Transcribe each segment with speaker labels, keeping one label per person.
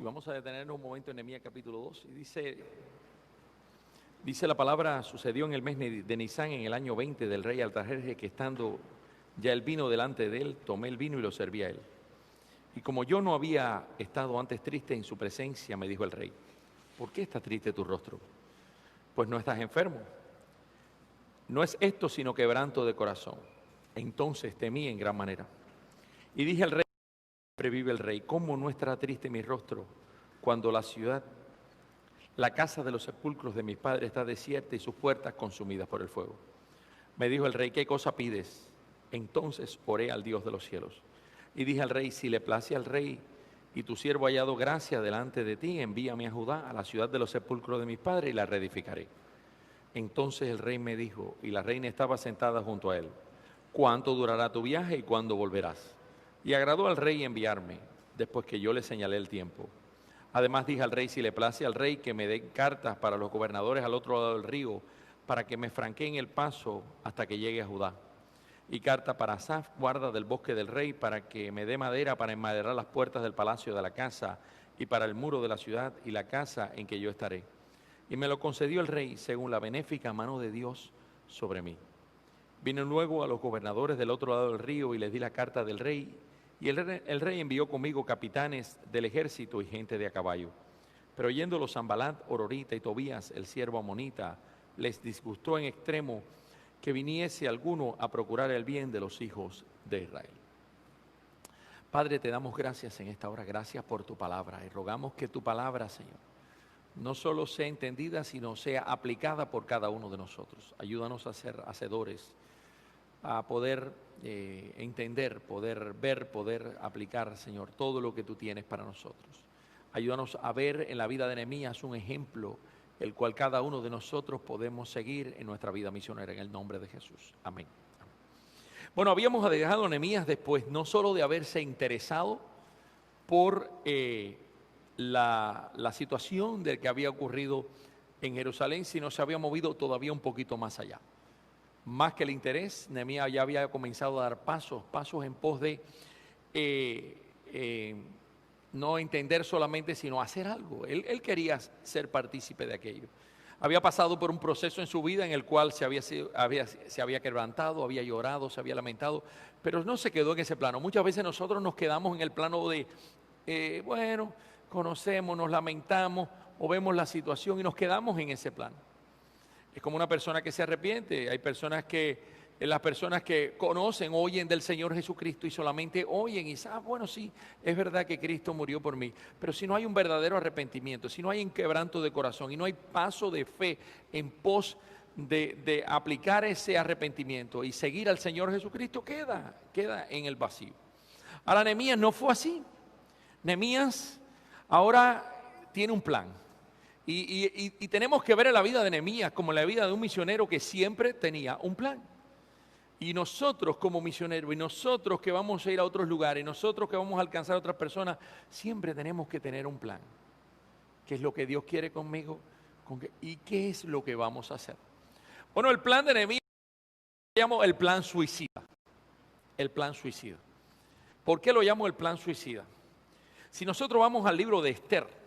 Speaker 1: y vamos a detenernos un momento en Nehemías capítulo 2, y dice la palabra: sucedió en el mes de Nisán, en el año 20 del rey Artajerjes, que estando ya el vino delante de él, tomé el vino y lo serví a él. Y como yo no había estado antes triste en su presencia, me dijo el rey: ¿por qué está triste tu rostro? Pues no estás enfermo. No es esto sino quebranto de corazón. Entonces temí en gran manera. Y dije al rey: vive el rey, ¿cómo no estará triste mi rostro cuando la ciudad, la casa de los sepulcros de mis padres, está desierta y sus puertas consumidas por el fuego? Me dijo el rey: ¿qué cosa pides? Entonces oré al Dios de los cielos y dije al rey: si le place al rey y tu siervo ha hallado gracia delante de ti, envíame a Judá, a la ciudad de los sepulcros de mis padres, y la reedificaré. Entonces el rey me dijo, y la reina estaba sentada junto a él: ¿cuánto durará tu viaje y cuándo volverás? Y agradó al rey enviarme, después que yo le señalé el tiempo. Además dije al rey: si le place al rey, que me den cartas para los gobernadores al otro lado del río, para que me franqueen el paso hasta que llegue a Judá. Y carta para Asaf, guarda del bosque del rey, para que me dé madera para enmaderar las puertas del palacio de la casa, y para el muro de la ciudad y la casa en que yo estaré. Y me lo concedió el rey, según la benéfica mano de Dios sobre mí. Vine luego a los gobernadores del otro lado del río y les di la carta del rey. Y el rey envió conmigo capitanes del ejército y gente de a caballo. Pero oyéndolo Sanbalat, Ororita y Tobías, el siervo amonita, les disgustó en extremo que viniese alguno a procurar el bien de los hijos de Israel. Padre, te damos gracias en esta hora, gracias por tu palabra, y rogamos que tu palabra, Señor, no solo sea entendida, sino sea aplicada por cada uno de nosotros. Ayúdanos a ser hacedores, a poder entender, poder ver, poder aplicar, Señor, todo lo que tú tienes para nosotros. Ayúdanos a ver en la vida de Nehemías un ejemplo, el cual cada uno de nosotros podemos seguir en nuestra vida misionera, en el nombre de Jesús. Amén. Bueno, habíamos dejado a Nehemías después no solo de haberse interesado por la situación de que había ocurrido en Jerusalén, sino se había movido todavía un poquito más allá. Más que el interés, Nehemías ya había comenzado a dar pasos en pos de no entender solamente, sino hacer algo. Él quería ser partícipe de aquello. Había pasado por un proceso en su vida en el cual se había quebrantado, había llorado, se había lamentado, pero no se quedó en ese plano. Muchas veces nosotros nos quedamos en el plano de, bueno, conocemos, nos lamentamos o vemos la situación y nos quedamos en ese plano. Es como una persona que se arrepiente. Hay personas las personas que conocen, oyen del Señor Jesucristo y solamente oyen y dicen: bueno, sí, es verdad que Cristo murió por mí. Pero si no hay un verdadero arrepentimiento, si no hay un quebranto de corazón y no hay paso de fe en pos de aplicar ese arrepentimiento y seguir al Señor Jesucristo, queda en el vacío. Ahora, Nehemías no fue así. Nehemías ahora tiene un plan. Y tenemos que ver en la vida de Nehemías como la vida de un misionero que siempre tenía un plan. Y nosotros como misioneros, y nosotros que vamos a ir a otros lugares, y nosotros que vamos a alcanzar a otras personas, siempre tenemos que tener un plan. ¿Qué es lo que Dios quiere conmigo? ¿Y qué es lo que vamos a hacer? Bueno, el plan de Nehemías lo llamo el plan suicida. El plan suicida. ¿Por qué lo llamo el plan suicida? Si nosotros vamos al libro de Esther,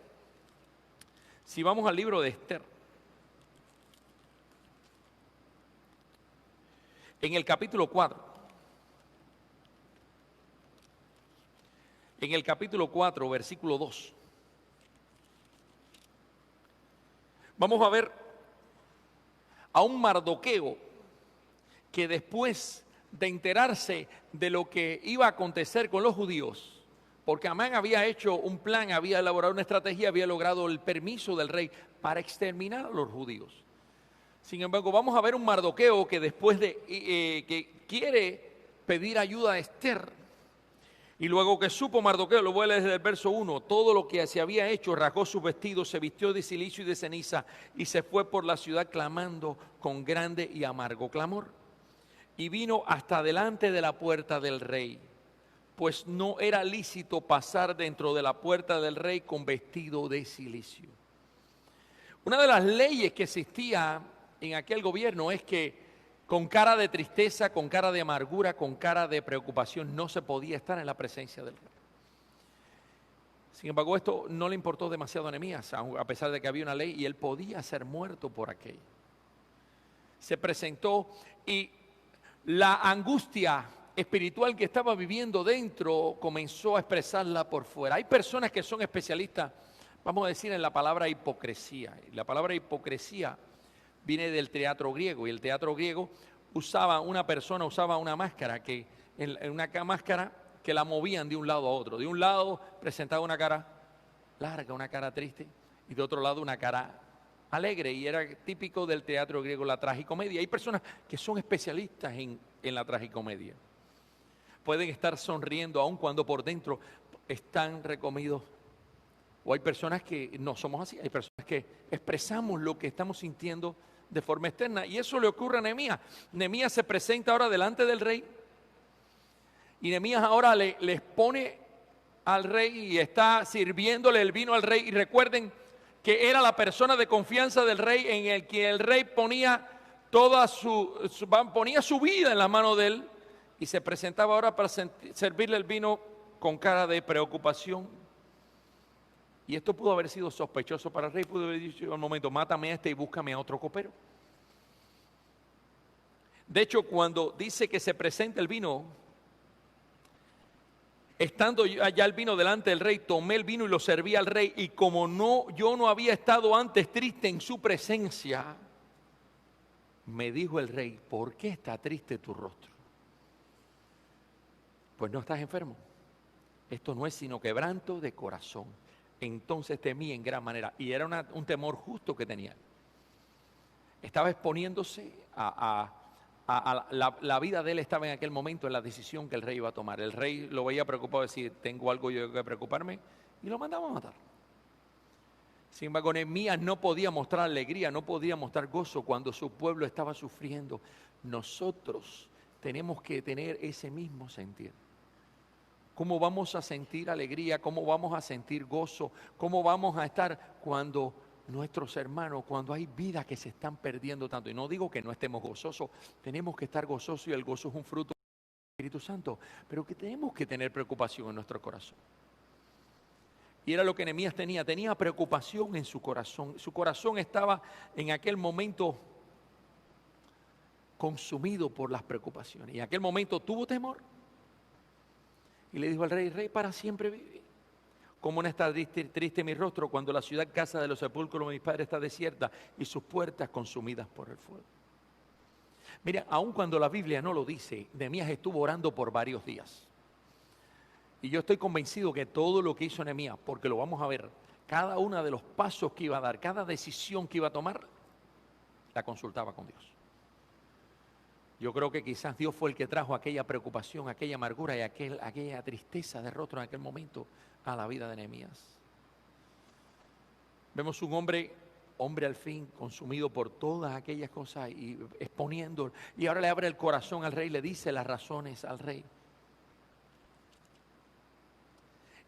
Speaker 1: en el capítulo 4, versículo 2, vamos a ver a un Mardoqueo que después de enterarse de lo que iba a acontecer con los judíos, porque Amán había hecho un plan, había elaborado una estrategia, había logrado el permiso del rey para exterminar a los judíos. Sin embargo, vamos a ver un Mardoqueo que después de que quiere pedir ayuda a Esther, y luego que supo Mardoqueo, lo voy a leer desde el verso 1, todo lo que se había hecho, rasgó sus vestidos, se vistió de cilicio y de ceniza, y se fue por la ciudad clamando con grande y amargo clamor. Y vino hasta delante de la puerta del rey, pues no era lícito pasar dentro de la puerta del rey con vestido de cilicio. Una de las leyes que existía en aquel gobierno es que con cara de tristeza, con cara de amargura, con cara de preocupación, no se podía estar en la presencia del rey. Sin embargo, esto no le importó demasiado a Nehemías, a pesar de que había una ley y él podía ser muerto por aquello. Se presentó y la angustia espiritual que estaba viviendo dentro comenzó a expresarla por fuera. Hay personas que son especialistas, vamos a decir, en la palabra hipocresía. Y la palabra hipocresía viene del teatro griego, y el teatro griego una persona usaba una máscara, una máscara que la movían de un lado a otro. De un lado presentaba una cara larga, una cara triste, y de otro lado una cara alegre, y era típico del teatro griego la tragicomedia. Hay personas que son especialistas en la tragicomedia. Pueden estar sonriendo aun cuando por dentro están recomidos. O hay personas que no somos así, hay personas que expresamos lo que estamos sintiendo de forma externa, y eso le ocurre a Nehemías. Nehemías se presenta ahora delante del rey, y Nehemías ahora les pone al rey y está sirviéndole el vino al rey. Y recuerden que era la persona de confianza del rey, en el que el rey ponía ponía su vida en la mano de él, y se presentaba ahora para servirle el vino con cara de preocupación. Y esto pudo haber sido sospechoso para el rey. Pudo haber dicho al momento: mátame a este y búscame a otro copero. De hecho, cuando dice que se presenta el vino, estando allá el vino delante del rey, tomé el vino y lo serví al rey, y como yo no había estado antes triste en su presencia, me dijo el rey: ¿por qué está triste tu rostro? Pues no estás enfermo. Esto no es sino quebranto de corazón. Entonces temí en gran manera, y era un temor justo que tenía. Estaba exponiéndose la vida de él estaba en aquel momento en la decisión que el rey iba a tomar. El rey lo veía preocupado, decir: tengo algo yo que preocuparme, y lo mandaba a matar. Sin embargo, Nehemías no podía mostrar alegría, no podía mostrar gozo cuando su pueblo estaba sufriendo. Nosotros tenemos que tener ese mismo sentir. ¿Cómo vamos a sentir alegría? ¿Cómo vamos a sentir gozo? ¿Cómo vamos a estar cuando nuestros hermanos, cuando hay vidas que se están perdiendo tanto? Y no digo que no estemos gozosos, tenemos que estar gozosos, y el gozo es un fruto del Espíritu Santo, pero que tenemos que tener preocupación en nuestro corazón. Y era lo que Nehemías tenía preocupación en su corazón. Su corazón estaba en aquel momento consumido por las preocupaciones, y en aquel momento tuvo temor. Y le dijo al rey: rey, para siempre vive. ¿Cómo no está triste mi rostro cuando la ciudad, casa de los sepulcros de mis padres, está desierta y sus puertas consumidas por el fuego? Mira, aun cuando la Biblia no lo dice, Nehemías estuvo orando por varios días. Y yo estoy convencido que todo lo que hizo Nehemías, porque lo vamos a ver, cada uno de los pasos que iba a dar, cada decisión que iba a tomar, la consultaba con Dios. Yo creo que quizás Dios fue el que trajo aquella preocupación, aquella amargura y aquella tristeza de rostro en aquel momento a la vida de Nehemías. Vemos un hombre al fin consumido por todas aquellas cosas y exponiendo. Y ahora le abre el corazón al rey, le dice las razones al rey.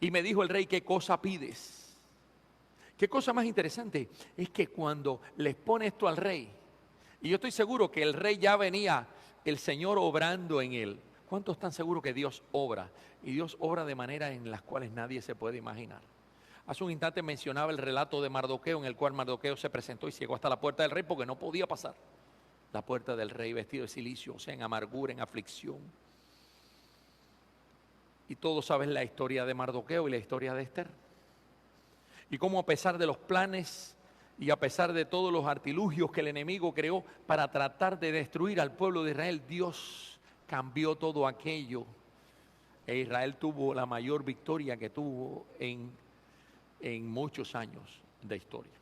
Speaker 1: Y me dijo el rey: ¿qué cosa pides? Qué cosa más interesante es que cuando les pone esto al rey, y yo estoy seguro que el rey ya venía, el Señor obrando en él. ¿Cuántos están seguros que Dios obra? Y Dios obra de maneras en las cuales nadie se puede imaginar. Hace un instante mencionaba el relato de Mardoqueo, en el cual Mardoqueo se presentó y llegó hasta la puerta del rey porque no podía pasar la puerta del rey vestido de cilicio, o sea, en amargura, en aflicción. Y todos saben la historia de Mardoqueo y la historia de Esther. Y cómo, a pesar de los planes y a pesar de todos los artilugios que el enemigo creó para tratar de destruir al pueblo de Israel, Dios cambió todo aquello. E Israel tuvo la mayor victoria que tuvo en muchos años de historia.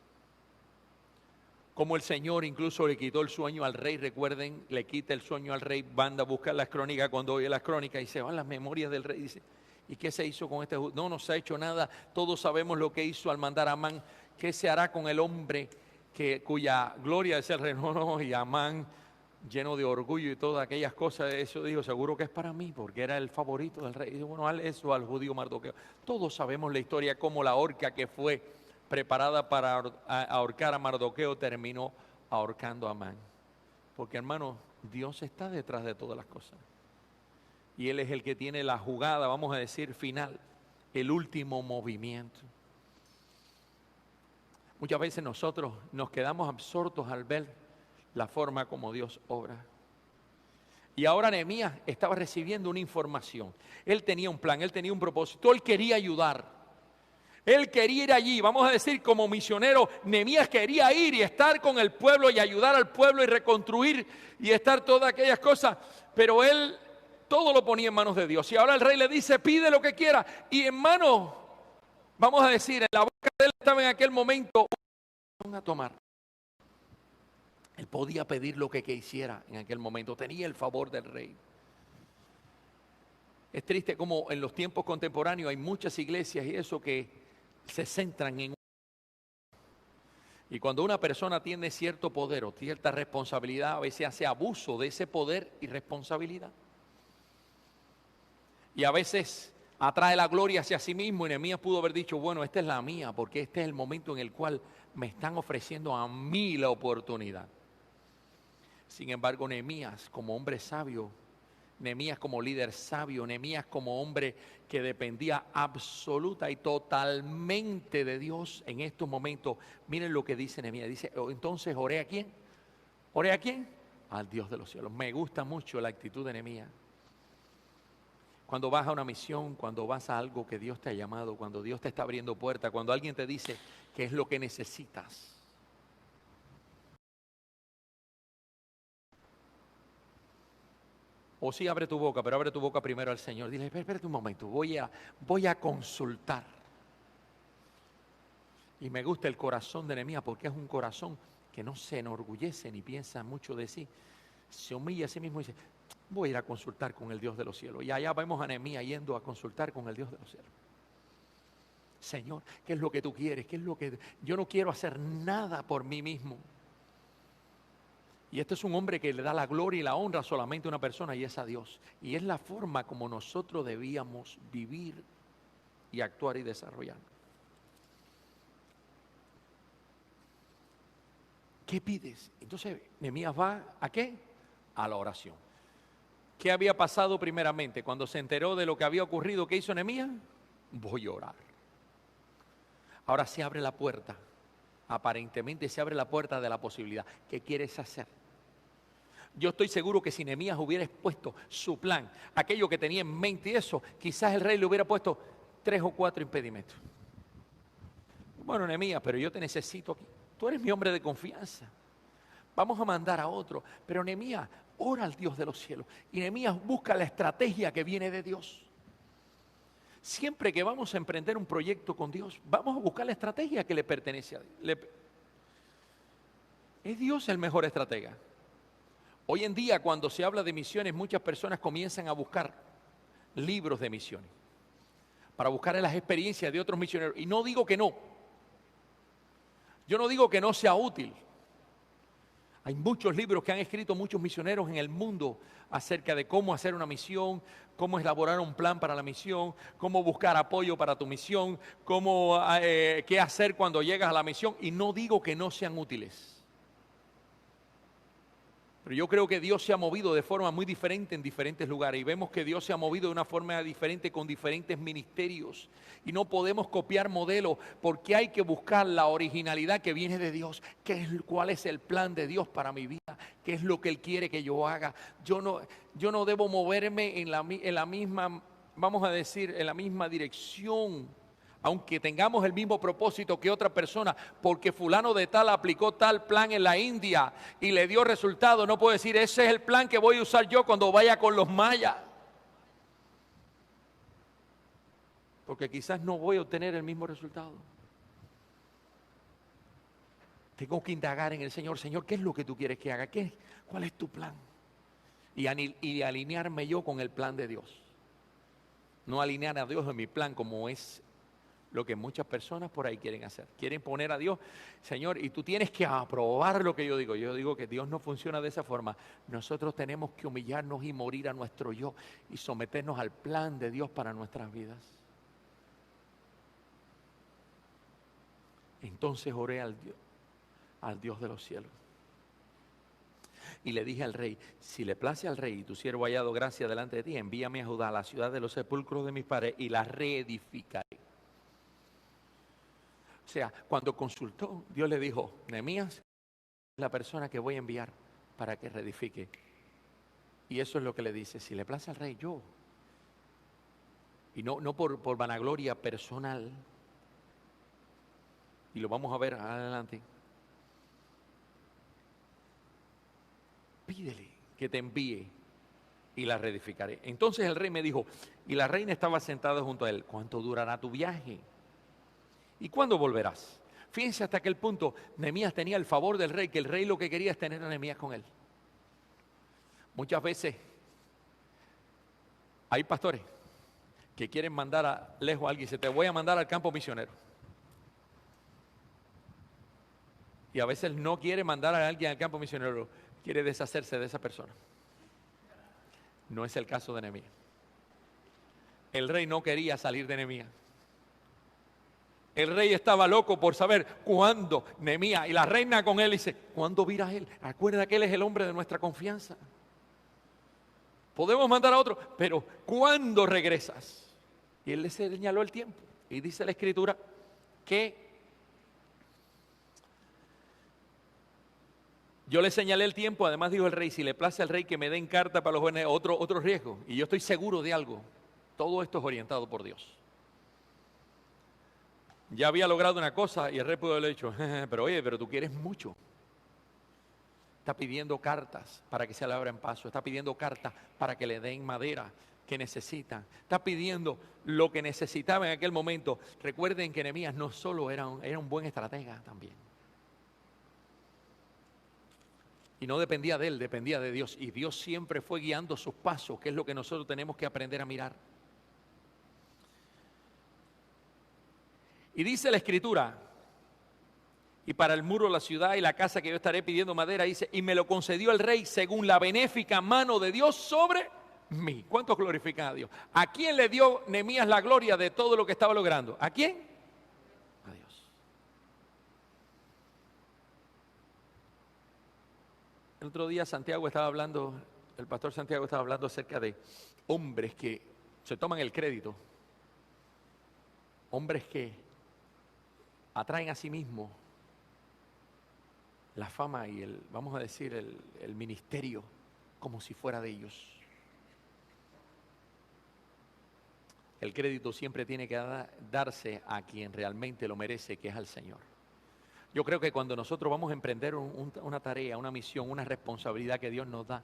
Speaker 1: Como el Señor incluso le quitó el sueño al rey, recuerden, le quita el sueño al rey, van a buscar las crónicas, cuando oye las crónicas y se van las memorias del rey, dice: ¿y qué se hizo con este judío? No se ha hecho nada, todos sabemos lo que hizo al mandar a Amán. ¿Qué se hará con el hombre cuya gloria es el rey? No, y Amán, lleno de orgullo y todas aquellas cosas, eso dijo: seguro que es para mí, porque era el favorito del rey. Y dijo: bueno, hazle eso al judío Mardoqueo. Todos sabemos la historia, cómo la horca que fue preparada para ahorcar a Mardoqueo terminó ahorcando a Amán. Porque, hermano, Dios está detrás de todas las cosas. Y Él es el que tiene la jugada, vamos a decir, final. el último movimiento. Muchas veces nosotros nos quedamos absortos al ver la forma como Dios obra. Y ahora Nehemías estaba recibiendo una información. Él tenía un plan, él tenía un propósito, él quería ayudar. Él quería ir allí, vamos a decir como misionero, Nehemías quería ir y estar con el pueblo y ayudar al pueblo y reconstruir y estar todas aquellas cosas. Pero él todo lo ponía en manos de Dios. Y ahora el rey le dice, pide lo que quiera. Y en manos, vamos a decir, en la boca de él estaba en aquel momento a tomar. Él podía pedir lo que quisiera en aquel momento, tenía el favor del rey. Es triste como en los tiempos contemporáneos hay muchas iglesias y eso que se centran en... Y cuando una persona tiene cierto poder o cierta responsabilidad, a veces hace abuso de ese poder y responsabilidad. Y a veces atrae la gloria hacia sí mismo y Nehemías pudo haber dicho, bueno, esta es la mía, porque este es el momento en el cual me están ofreciendo a mí la oportunidad. Sin embargo, Nehemías como hombre sabio, Nehemías como líder sabio, Nehemías como hombre que dependía absoluta y totalmente de Dios en estos momentos. Miren lo que dice Nehemías. Dice, entonces oré ¿a quién? ¿Oré a quién? Al Dios de los cielos. Me gusta mucho la actitud de Nehemías. Cuando vas a una misión, cuando vas a algo que Dios te ha llamado, cuando Dios te está abriendo puertas, cuando alguien te dice qué es lo que necesitas. O sí, abre tu boca, pero abre tu boca primero al Señor. Dile, espérate un momento, voy a consultar. Y me gusta el corazón de Nehemías porque es un corazón que no se enorgullece ni piensa mucho de sí. Se humilla a sí mismo y dice, voy a ir a consultar con el Dios de los cielos. Y allá vemos a Nehemías yendo a consultar con el Dios de los cielos. Señor, ¿qué es lo que tú quieres? ¿Qué es lo que yo no quiero hacer nada por mí mismo? Y este es un hombre que le da la gloria y la honra solamente a una persona y es a Dios. Y es la forma como nosotros debíamos vivir y actuar y desarrollar. ¿Qué pides? Entonces, Nehemías va ¿a qué? A la oración. ¿Qué había pasado primeramente? Cuando se enteró de lo que había ocurrido, ¿qué hizo Nehemías? Voy a orar. Ahora se abre la puerta. Aparentemente se abre la puerta de la posibilidad. ¿Qué quieres hacer? Yo estoy seguro que si Nehemías hubiera expuesto su plan, aquello que tenía en mente y eso, quizás el rey le hubiera puesto 3 o 4 impedimentos. Bueno, Nehemías, pero yo te necesito aquí. Tú eres mi hombre de confianza. Vamos a mandar a otro. Pero Nehemías ora al Dios de los cielos. Y Nehemías busca la estrategia que viene de Dios. Siempre que vamos a emprender un proyecto con Dios, vamos a buscar la estrategia que le pertenece a Dios. Es Dios el mejor estratega. Hoy en día, cuando se habla de misiones, muchas personas comienzan a buscar libros de misiones para buscar las experiencias de otros misioneros. Y no digo que no. Yo no digo que no sea útil. Hay muchos libros que han escrito muchos misioneros en el mundo acerca de cómo hacer una misión, cómo elaborar un plan para la misión, cómo buscar apoyo para tu misión, qué hacer cuando llegas a la misión. Y no digo que no sean útiles. Pero yo creo que Dios se ha movido de forma muy diferente en diferentes lugares y vemos que Dios se ha movido de una forma diferente con diferentes ministerios y no podemos copiar modelos porque hay que buscar la originalidad que viene de Dios. ¿Cuál es el plan de Dios para mi vida? ¿Qué es lo que Él quiere que yo haga? Yo no debo moverme en la misma, vamos a decir, en la misma dirección. Aunque tengamos el mismo propósito que otra persona, porque fulano de tal aplicó tal plan en la India y le dio resultado, no puedo decir, ese es el plan que voy a usar yo cuando vaya con los mayas. Porque quizás no voy a obtener el mismo resultado. Tengo que indagar en el Señor, Señor, ¿qué es lo que tú quieres que haga? ¿Cuál es tu plan? Y alinearme yo con el plan de Dios. No alinear a Dios en mi plan como es lo que muchas personas por ahí quieren hacer. Quieren poner a Dios, Señor, y tú tienes que aprobar lo que yo digo. Yo digo que Dios no funciona de esa forma. Nosotros tenemos que humillarnos y morir a nuestro yo y someternos al plan de Dios para nuestras vidas. Entonces oré al Dios de los cielos. Y le dije al rey, si le place al rey y tu siervo ha hallado gracia delante de ti, envíame a Judá, a la ciudad de los sepulcros de mis padres, y la reedificaré. O sea, cuando consultó, Dios le dijo, Nehemías es la persona que voy a enviar para que reedifique. Y eso es lo que le dice, si le place al rey, yo. Y no por vanagloria personal. Y lo vamos a ver adelante. Pídele que te envíe y la reedificaré. Entonces el rey me dijo, y la reina estaba sentada junto a él, ¿cuánto durará tu viaje? ¿Y cuándo volverás? Fíjense hasta aquel punto, Nehemías tenía el favor del rey, que el rey lo que quería es tener a Nehemías con él. Muchas veces hay pastores que quieren mandar lejos a alguien, dice, te voy a mandar al campo misionero. Y a veces no quiere mandar a alguien al campo misionero, quiere deshacerse de esa persona. No es el caso de Nehemías. El rey no quería salir de Nehemías. El rey estaba loco por saber cuándo Nehemías, y la reina con él dice, ¿cuándo virá él? Acuerda que él es el hombre de nuestra confianza. Podemos mandar a otro, pero ¿cuándo regresas? Y él le señaló el tiempo. Y dice la Escritura que yo le señalé el tiempo, además dijo el rey, si le place al rey que me den carta para los jóvenes, otro riesgo. Y yo estoy seguro de algo, todo esto es orientado por Dios. Ya había logrado una cosa y el rey pudo haberle dicho, pero oye, pero tú quieres mucho. Está pidiendo cartas para que se le abran paso, está pidiendo cartas para que le den madera que necesitan, está pidiendo lo que necesitaba en aquel momento. Recuerden que Nehemías no solo era un buen estratega también. Y no dependía de él, dependía de Dios. Y Dios siempre fue guiando sus pasos, que es lo que nosotros tenemos que aprender a mirar. Y dice la Escritura, y para el muro de la ciudad y la casa que yo estaré pidiendo madera, dice, y me lo concedió el rey según la benéfica mano de Dios sobre mí. ¿Cuántos glorifican a Dios? ¿A quién le dio Nehemías la gloria de todo lo que estaba logrando? ¿A quién? A Dios. El otro día Santiago estaba hablando, el pastor Santiago estaba hablando acerca de hombres que se toman el crédito, hombres que atraen a sí mismos la fama y vamos a decir, el ministerio como si fuera de ellos. El crédito siempre tiene que darse a quien realmente lo merece, que es al Señor. Yo creo que cuando nosotros vamos a emprender una tarea, una misión, una responsabilidad que Dios nos da,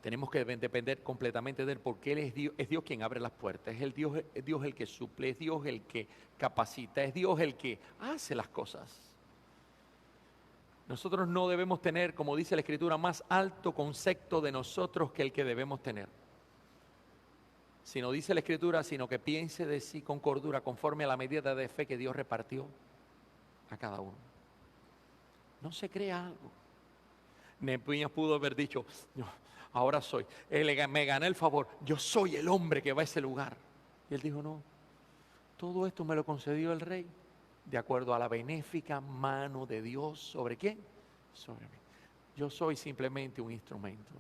Speaker 1: tenemos que depender completamente de Él, porque Él es Dios quien abre las puertas, es Dios el que suple, es Dios el que capacita, es Dios el que hace las cosas. Nosotros no debemos tener, como dice la Escritura, más alto concepto de nosotros que el que debemos tener. Sino dice la Escritura, sino que piense de sí con cordura, conforme a la medida de fe que Dios repartió a cada uno. No se crea algo. Nehemías pudo haber dicho, no, ahora me gané el favor, yo soy el hombre que va a ese lugar. Y él dijo, no, todo esto me lo concedió el rey, de acuerdo a la benéfica mano de Dios. ¿Sobre quién? Sobre mí. Yo soy simplemente un instrumento.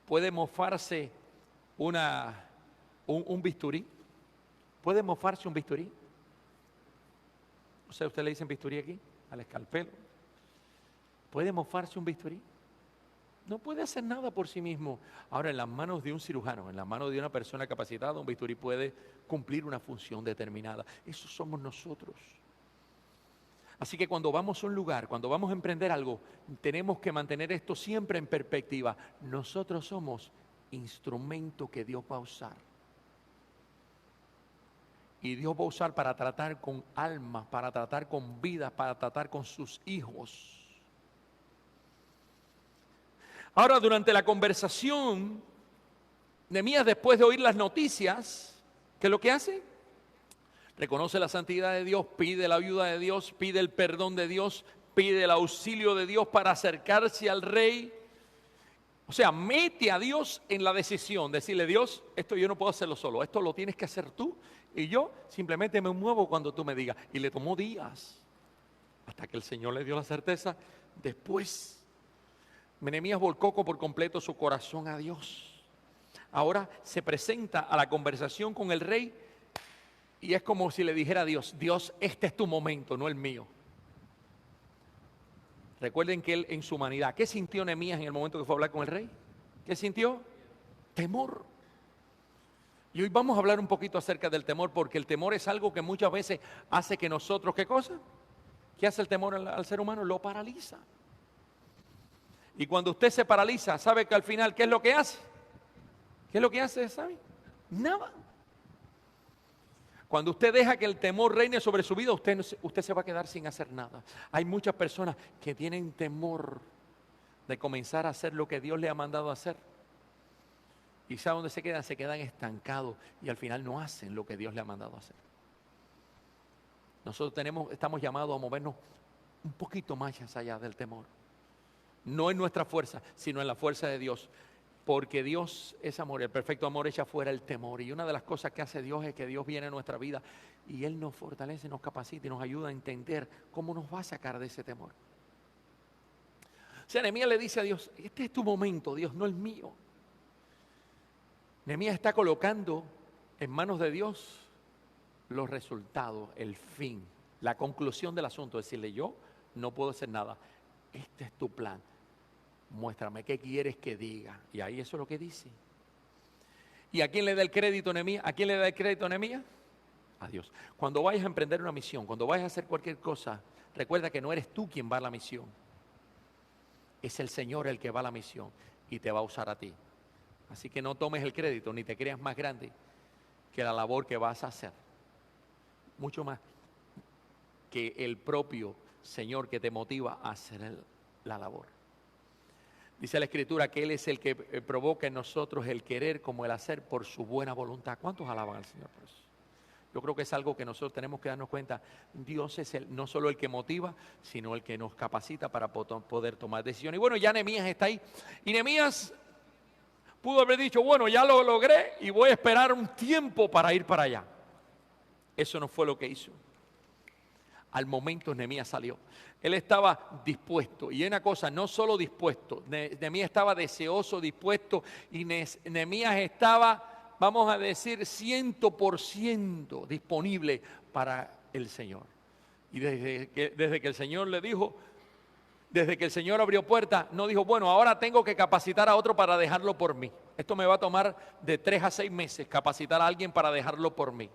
Speaker 1: ¿Puede mofarse un bisturí? ¿Puede mofarse un bisturí? O sea, ¿usted le dicen bisturí aquí? Al escalpelo. ¿Puede mofarse un bisturí? No puede hacer nada por sí mismo. Ahora, en las manos de un cirujano, en las manos de una persona capacitada, un bisturí puede cumplir una función determinada. Eso somos nosotros. Así que cuando vamos a un lugar, cuando vamos a emprender algo, tenemos que mantener esto siempre en perspectiva. Nosotros somos instrumento que Dios va a usar. Y Dios va a usar para tratar con almas, para tratar con vidas, para tratar con sus hijos. Ahora, durante la conversación, Nehemías, después de oír las noticias, ¿qué es lo que hace? Reconoce la santidad de Dios, pide la ayuda de Dios, pide el perdón de Dios, pide el auxilio de Dios para acercarse al rey. O sea, mete a Dios en la decisión, decirle, Dios, esto yo no puedo hacerlo solo, esto lo tienes que hacer tú, y yo simplemente me muevo cuando tú me digas. Y le tomó días, hasta que el Señor le dio la certeza, después Nehemías volcó por completo su corazón a Dios. Ahora se presenta a la conversación con el rey y es como si le dijera a Dios: Dios, este es tu momento, no el mío. Recuerden que él en su humanidad, ¿qué sintió Nehemías en el momento que fue a hablar con el rey? ¿Qué sintió? Temor. Y hoy vamos a hablar un poquito acerca del temor, porque el temor es algo que muchas veces hace que nosotros, ¿qué cosa? ¿Qué hace el temor al ser humano? Lo paraliza. Y cuando usted se paraliza, ¿sabe que al final qué es lo que hace? ¿Qué es lo que hace, sabe? Nada. Cuando usted deja que el temor reine sobre su vida, usted se va a quedar sin hacer nada. Hay muchas personas que tienen temor de comenzar a hacer lo que Dios le ha mandado a hacer. ¿Y sabe dónde se quedan? Se quedan estancados y al final no hacen lo que Dios le ha mandado a hacer. Nosotros estamos llamados a movernos un poquito más allá del temor. No en nuestra fuerza, sino en la fuerza de Dios. Porque Dios es amor, el perfecto amor echa fuera el temor. Y una de las cosas que hace Dios es que Dios viene a nuestra vida y Él nos fortalece, nos capacita y nos ayuda a entender cómo nos va a sacar de ese temor. O sea, Nehemías le dice a Dios: este es tu momento, Dios, no el mío. Nehemías está colocando en manos de Dios los resultados, el fin, la conclusión del asunto. Decirle: yo no puedo hacer nada, este es tu plan, muéstrame qué quieres que diga. Y ahí eso es lo que dice. ¿Y a quién le da el crédito Nehemías? ¿A quién le da el crédito Nehemías? A Dios. Cuando vayas a emprender una misión, cuando vayas a hacer cualquier cosa, recuerda que no eres tú quien va a la misión, es el Señor el que va a la misión y te va a usar a ti. Así que no tomes el crédito ni te creas más grande que la labor que vas a hacer. Mucho más que el propio Señor que te motiva a hacer la labor. Dice la Escritura que Él es el que provoca en nosotros el querer como el hacer por su buena voluntad. ¿Cuántos alaban al Señor por eso? Yo creo que es algo que nosotros tenemos que darnos cuenta. Dios es no solo el que motiva, sino el que nos capacita para poder tomar decisiones. Y bueno, ya Nehemías está ahí. Y Nehemías pudo haber dicho: bueno, ya lo logré y voy a esperar un tiempo para ir para allá. Eso no fue lo que hizo. Al momento Nehemías salió. Él estaba dispuesto. Y una cosa, no solo dispuesto. Nehemías estaba deseoso, dispuesto. Y Nehemías estaba, vamos a decir, 100% disponible para el Señor. Y desde que el Señor le dijo, desde que el Señor abrió puertas, no dijo: bueno, ahora tengo que capacitar a otro para dejarlo por mí. Esto me va a tomar de 3 a 6 meses capacitar a alguien para dejarlo por mí.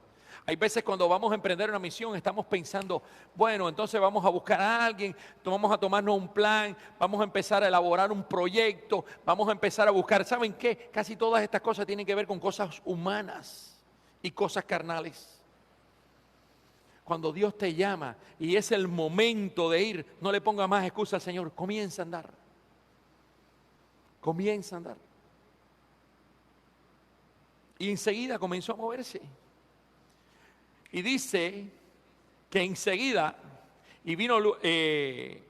Speaker 1: Hay veces cuando vamos a emprender una misión estamos pensando: bueno, entonces vamos a buscar a alguien, vamos a tomarnos un plan, vamos a empezar a elaborar un proyecto, vamos a empezar a buscar. ¿Saben qué? Casi todas estas cosas tienen que ver con cosas humanas y cosas carnales. Cuando Dios te llama y es el momento de ir, no le ponga más excusa al Señor. Comienza a andar. Comienza a andar. Y enseguida comenzó a moverse. Y dice que enseguida, y vienen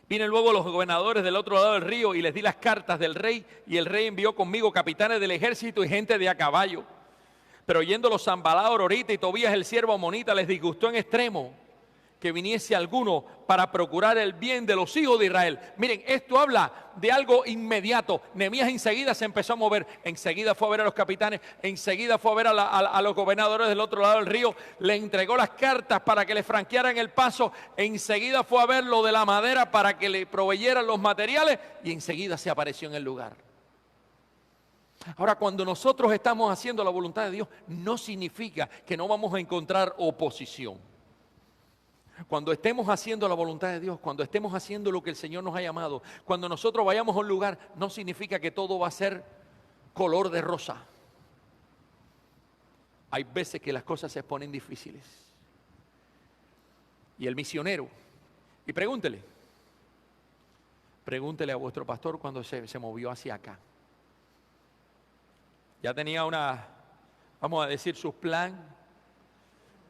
Speaker 1: luego los gobernadores del otro lado del río y les di las cartas del rey, y el rey envió conmigo capitanes del ejército y gente de a caballo. Pero oyendo Sanballat, Ororita y Tobías el siervo amonita, les disgustó en extremo que viniese alguno para procurar el bien de los hijos de Israel. Miren, esto habla de algo inmediato. Nehemías enseguida se empezó a mover, enseguida fue a ver a los capitanes, enseguida fue a ver a los gobernadores del otro lado del río, le entregó las cartas para que le franquearan el paso, enseguida fue a ver lo de la madera para que le proveyeran los materiales y enseguida se apareció en el lugar. Ahora, cuando nosotros estamos haciendo la voluntad de Dios, no significa que no vamos a encontrar oposición. Cuando estemos haciendo la voluntad de Dios, cuando estemos haciendo lo que el Señor nos ha llamado, cuando nosotros vayamos a un lugar, no significa que todo va a ser color de rosa. Hay veces que las cosas se ponen difíciles. Y el misionero, y pregúntele a vuestro pastor cuando se movió hacia acá. Ya tenía vamos a decir, su plan.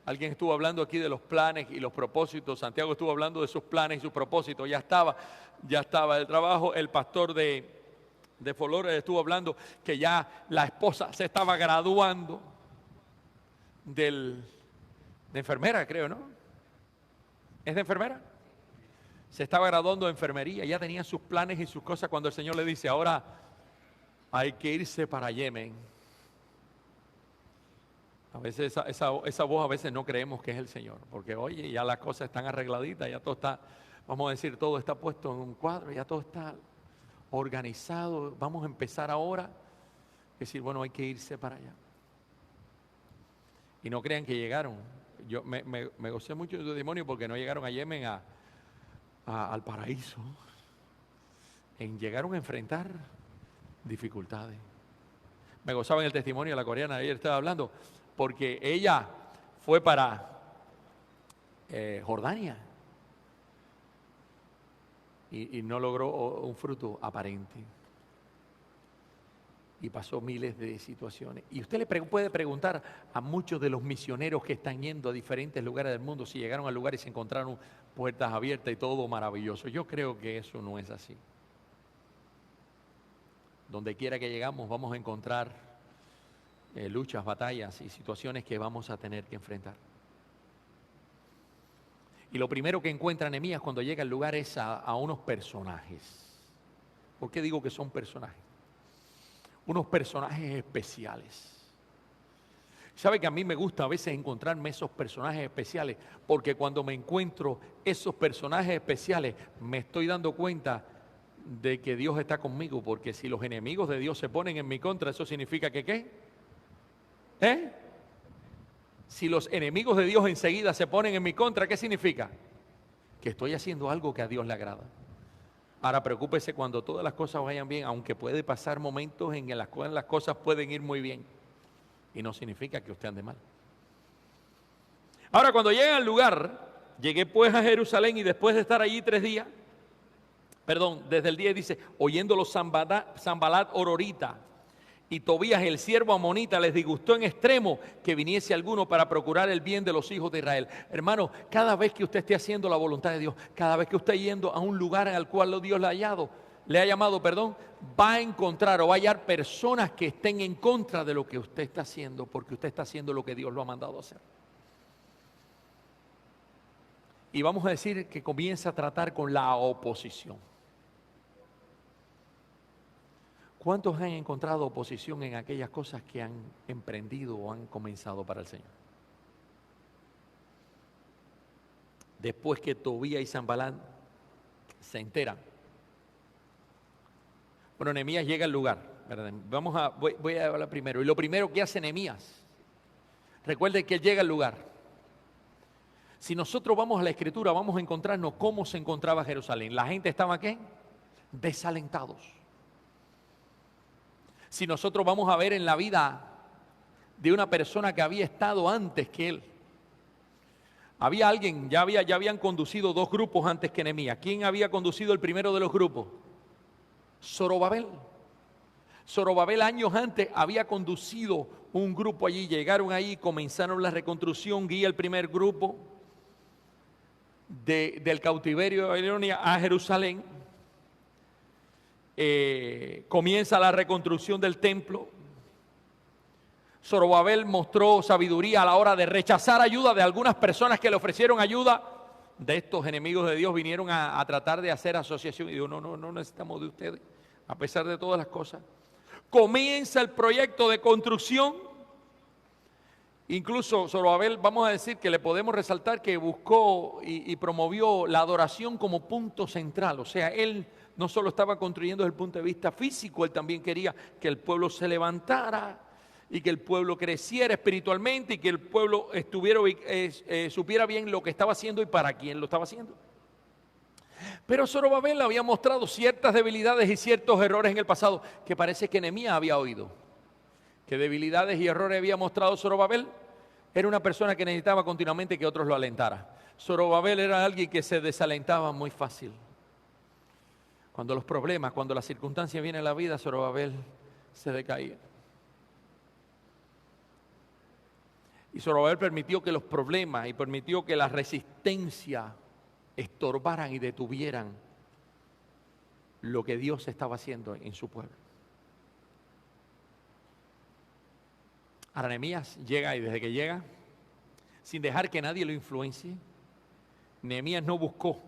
Speaker 1: Alguien estuvo hablando aquí de los planes y los propósitos. Santiago estuvo hablando de sus planes y sus propósitos. Ya estaba el trabajo. El pastor de Flores estuvo hablando que ya la esposa se estaba graduando de enfermera, creo, ¿no? ¿Es de enfermera? se estaba graduando de enfermería, ya tenía sus planes y sus cosas cuando el Señor le dice, ahora hay que irse para Yemen. A veces esa voz a veces no creemos que es el Señor, porque oye, ya las cosas están arregladitas, ya todo está, vamos a decir, todo está puesto en un cuadro, ya todo está organizado, vamos a empezar ahora. Es decir, bueno, hay que irse para allá. Y no crean que llegaron. Yo me gocé mucho de demonio porque no llegaron a Yemen al paraíso. Llegaron a enfrentar dificultades. Me gozaba en el testimonio de la coreana, ayer estaba hablando, porque ella fue para Jordania y no logró un fruto aparente. Y pasó miles de situaciones. Y usted le puede preguntar a muchos de los misioneros que están yendo a diferentes lugares del mundo si llegaron al lugar y se encontraron puertas abiertas y todo maravilloso. Yo creo que eso no es así. Donde quiera que llegamos vamos a encontrar luchas, batallas y situaciones que vamos a tener que enfrentar. Y lo primero que encuentra Nehemías cuando llega al lugar es a unos personajes. ¿Por qué digo que son personajes? Unos personajes especiales. ¿Sabe que a mí me gusta a veces encontrarme esos personajes especiales? Porque cuando me encuentro esos personajes especiales me estoy dando cuenta de que Dios está conmigo, porque si los enemigos de Dios se ponen en mi contra, eso significa que ¿qué? Si los enemigos de Dios enseguida se ponen en mi contra, ¿qué significa? Que estoy haciendo algo que a Dios le agrada. Ahora preocúpese cuando todas las cosas vayan bien, aunque puede pasar momentos en las cuales las cosas pueden ir muy bien. Y no significa que usted ande mal. Ahora cuando llega al lugar, llegué pues a Jerusalén y después de estar allí 3 días, desde el día dice, oyéndolo Sanbalat Hororita y Tobías el siervo amonita, les disgustó en extremo que viniese alguno para procurar el bien de los hijos de Israel. Hermano, cada vez que usted esté haciendo la voluntad de Dios, cada vez que usted esté yendo a un lugar al cual Dios le ha llamado, va a encontrar o va a hallar personas que estén en contra de lo que usted está haciendo, porque usted está haciendo lo que Dios lo ha mandado a hacer. Y vamos a decir que comienza a tratar con la oposición. ¿Cuántos han encontrado oposición en aquellas cosas que han emprendido o han comenzado para el Señor? Después que Tobías y Sanbalat se enteran. Bueno, Nehemías llega al lugar, ¿verdad? Voy a hablar primero. Y lo primero que hace Nehemías, recuerde que él llega al lugar. Si nosotros vamos a la Escritura, vamos a encontrarnos cómo se encontraba Jerusalén. La gente estaba, ¿qué? Desalentados. Si nosotros vamos a ver en la vida de una persona que había estado antes que él, había alguien, ya habían conducido 2 grupos antes que Nehemías. ¿Quién había conducido el primero de los grupos? Zorobabel. Zorobabel años antes había conducido un grupo allí, llegaron allí, comenzaron la reconstrucción, guía el primer grupo del cautiverio de Babilonia a Jerusalén. Comienza la reconstrucción del templo. Zorobabel mostró sabiduría a la hora de rechazar ayuda de algunas personas que le ofrecieron ayuda. De estos enemigos de Dios vinieron a tratar de hacer asociación y dijo, no necesitamos de ustedes, a pesar de todas las cosas. Comienza el proyecto de construcción. Incluso Zorobabel, vamos a decir que le podemos resaltar que buscó y promovió la adoración como punto central. O sea, él no solo estaba construyendo desde el punto de vista físico, él también quería que el pueblo se levantara y que el pueblo creciera espiritualmente y que el pueblo supiera bien lo que estaba haciendo y para quién lo estaba haciendo. Pero Zorobabel había mostrado ciertas debilidades y ciertos errores en el pasado que parece que Nehemías había oído. ¿Qué debilidades y errores había mostrado Zorobabel? Era una persona que necesitaba continuamente que otros lo alentaran. Zorobabel era alguien que se desalentaba muy fácil. Cuando los problemas, cuando las circunstancias vienen a la vida, Zorobabel se decaía. Y Zorobabel permitió que los problemas y permitió que la resistencia estorbaran y detuvieran lo que Dios estaba haciendo en su pueblo. Ahora Nehemías llega y desde que llega, sin dejar que nadie lo influencie, Nehemías no buscó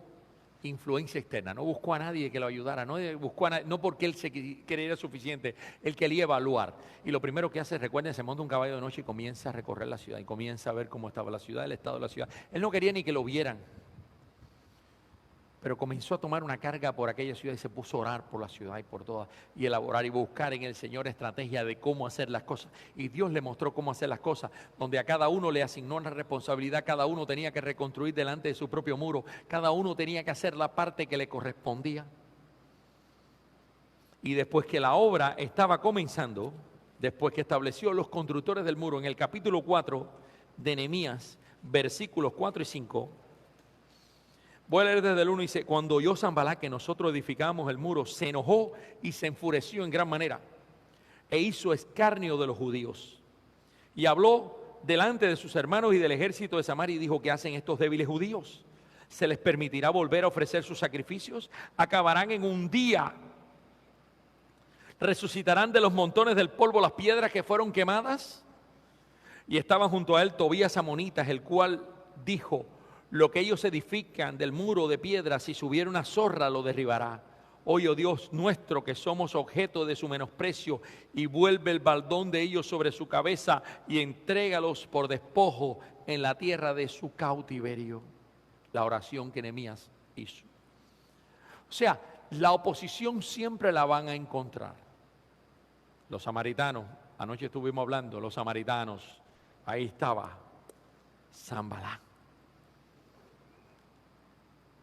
Speaker 1: influencia externa, no buscó a nadie que lo ayudara, no buscó a nadie, no porque él se creyera suficiente, él quería evaluar. Y lo primero que hace, recuerden, se monta un caballo de noche y comienza a recorrer la ciudad, y comienza a ver cómo estaba la ciudad, el estado de la ciudad. Él no quería ni que lo vieran, pero comenzó a tomar una carga por aquella ciudad y se puso a orar por la ciudad y por todas, y elaborar y buscar en el Señor estrategia de cómo hacer las cosas. Y Dios le mostró cómo hacer las cosas, donde a cada uno le asignó una responsabilidad, cada uno tenía que reconstruir delante de su propio muro, cada uno tenía que hacer la parte que le correspondía. Y después que la obra estaba comenzando, después que estableció los constructores del muro, en el capítulo 4 de Nehemías, versículos 4 y 5, voy a leer desde el 1 y dice: cuando oyó Sanballat que nosotros edificábamos el muro, se enojó y se enfureció en gran manera e hizo escarnio de los judíos. Y habló delante de sus hermanos y del ejército de Samaria y dijo: ¿qué hacen estos débiles judíos? ¿Se les permitirá volver a ofrecer sus sacrificios? ¿Acabarán en un día? ¿Resucitarán de los montones del polvo las piedras que fueron quemadas? Y estaban junto a él Tobías amonitas, el cual dijo: lo que ellos edifican del muro de piedra, si subiera una zorra lo derribará. Oye, oh Dios nuestro, que somos objeto de su menosprecio, y vuelve el baldón de ellos sobre su cabeza y entrégalos por despojo en la tierra de su cautiverio. La oración que Nehemías hizo. O sea, la oposición siempre la van a encontrar. Los samaritanos, anoche estuvimos hablando, los samaritanos, ahí estaba Sanballat,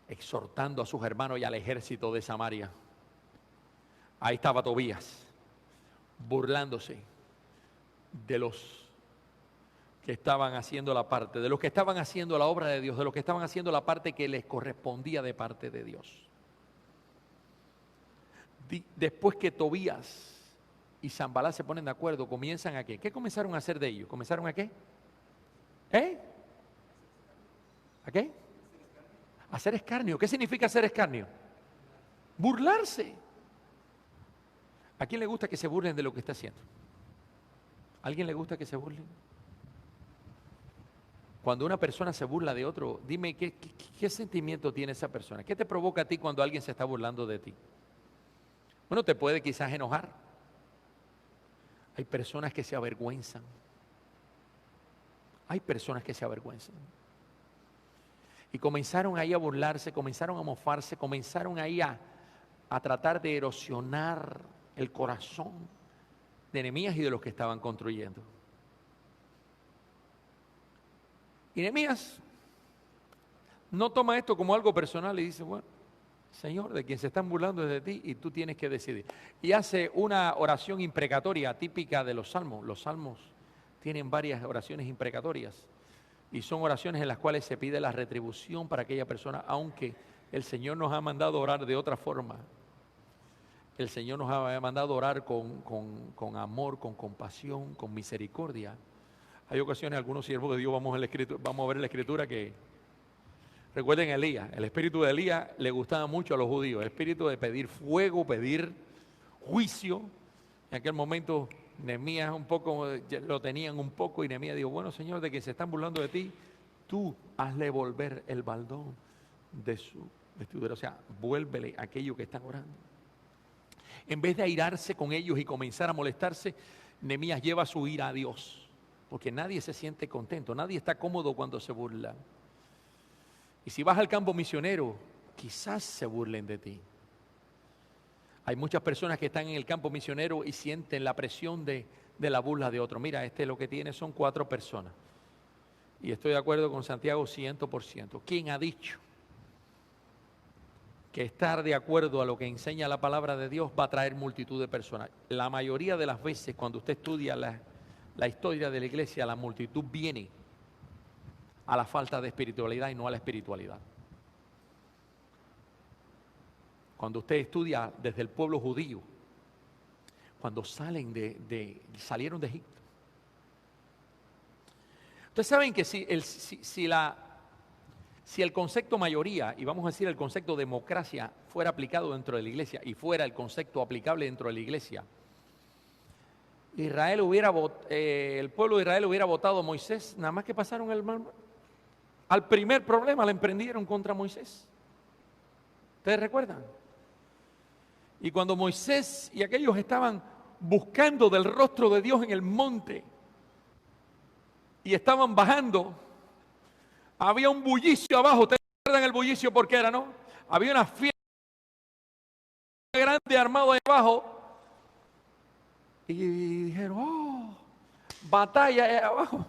Speaker 1: exhortando a sus hermanos y al ejército de Samaria. Ahí estaba Tobías, burlándose de los que estaban haciendo la parte, de los que estaban haciendo la obra de Dios, de los que estaban haciendo la parte que les correspondía de parte de Dios. Después que Tobías y Sanballat se ponen de acuerdo, comienzan a ¿qué? ¿Qué comenzaron a hacer de ellos? ¿Comenzaron a qué? ¿A qué? Hacer escarnio. ¿Qué significa hacer escarnio? Burlarse. ¿A quién le gusta que se burlen de lo que está haciendo? ¿A alguien le gusta que se burlen? Cuando una persona se burla de otro, dime qué sentimiento tiene esa persona. ¿Qué te provoca a ti cuando alguien se está burlando de ti? Bueno, te puede quizás enojar. Hay personas que se avergüenzan. Hay personas que se avergüenzan. Y comenzaron ahí a burlarse, comenzaron a mofarse, comenzaron ahí a tratar de erosionar el corazón de Nehemías y de los que estaban construyendo. Y Nehemías no toma esto como algo personal y dice: bueno, Señor, de quien se están burlando es de ti y tú tienes que decidir. Y hace una oración imprecatoria típica de los salmos. Los salmos tienen varias oraciones imprecatorias. Y son oraciones en las cuales se pide la retribución para aquella persona, aunque el Señor nos ha mandado orar de otra forma. El Señor nos ha mandado orar con amor, con compasión, con misericordia. Hay ocasiones, algunos siervos de Dios, vamos a ver en la Escritura que, recuerden a Elías, el espíritu de Elías le gustaba mucho a los judíos, el espíritu de pedir fuego, pedir juicio. En aquel momento Nehemías un poco, lo tenían un poco, y Nehemías dijo: bueno, Señor, de que se están burlando de ti, tú hazle volver el baldón de su vestidura. O sea, vuélvele aquello que están orando. En vez de airarse con ellos y comenzar a molestarse, Nehemías lleva su ira a Dios, porque nadie se siente contento, nadie está cómodo cuando se burla. Y si vas al campo misionero, quizás se burlen de ti. Hay muchas personas que están en el campo misionero y sienten la presión de la burla de otro. Mira, lo que tiene son 4 personas. Y estoy de acuerdo con Santiago 100%. ¿Quién ha dicho que estar de acuerdo a lo que enseña la palabra de Dios va a traer multitud de personas? La mayoría de las veces cuando usted estudia la historia de la iglesia, la multitud viene a la falta de espiritualidad y no a la espiritualidad. Cuando usted estudia desde el pueblo judío, cuando salieron de Egipto. Ustedes saben que si el concepto mayoría, y vamos a decir el concepto democracia, fuera aplicado dentro de la iglesia y fuera el concepto aplicable dentro de la iglesia, el pueblo de Israel hubiera votado a Moisés, nada más que pasaron al primer problema, le emprendieron contra Moisés. ¿Ustedes recuerdan? Y cuando Moisés y aquellos estaban buscando del rostro de Dios en el monte y estaban bajando, había un bullicio abajo. ¿Ustedes recuerdan el bullicio por qué era, no? Había una fiesta grande armado ahí abajo y dijeron, oh, batalla ahí abajo.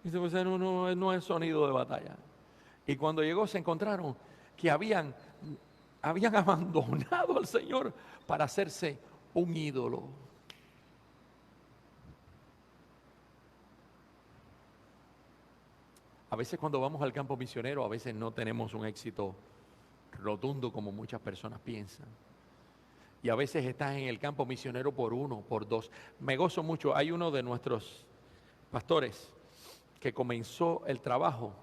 Speaker 1: Y dice, pues no es sonido de batalla. Y cuando llegó se encontraron que habían abandonado al Señor para hacerse un ídolo. A veces cuando vamos al campo misionero, a veces no tenemos un éxito rotundo como muchas personas piensan. Y a veces estás en el campo misionero por uno, por dos. Me gozo mucho. Hay uno de nuestros pastores que comenzó el trabajo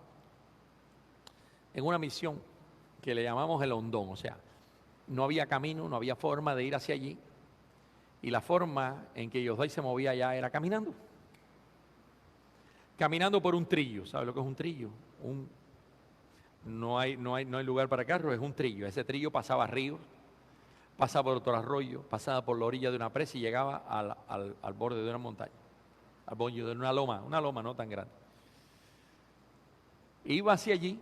Speaker 1: en una misión que le llamamos el hondón. O sea, no había camino, no había forma de ir hacia allí. Y la forma en que Yosdai se movía allá era caminando. Caminando por un trillo. ¿Sabe lo que es un trillo? No hay lugar para carros, es un trillo. Ese trillo pasaba ríos, pasaba por otro arroyo, pasaba por la orilla de una presa y llegaba al borde de una montaña, al borde de una loma no tan grande. Iba hacia allí,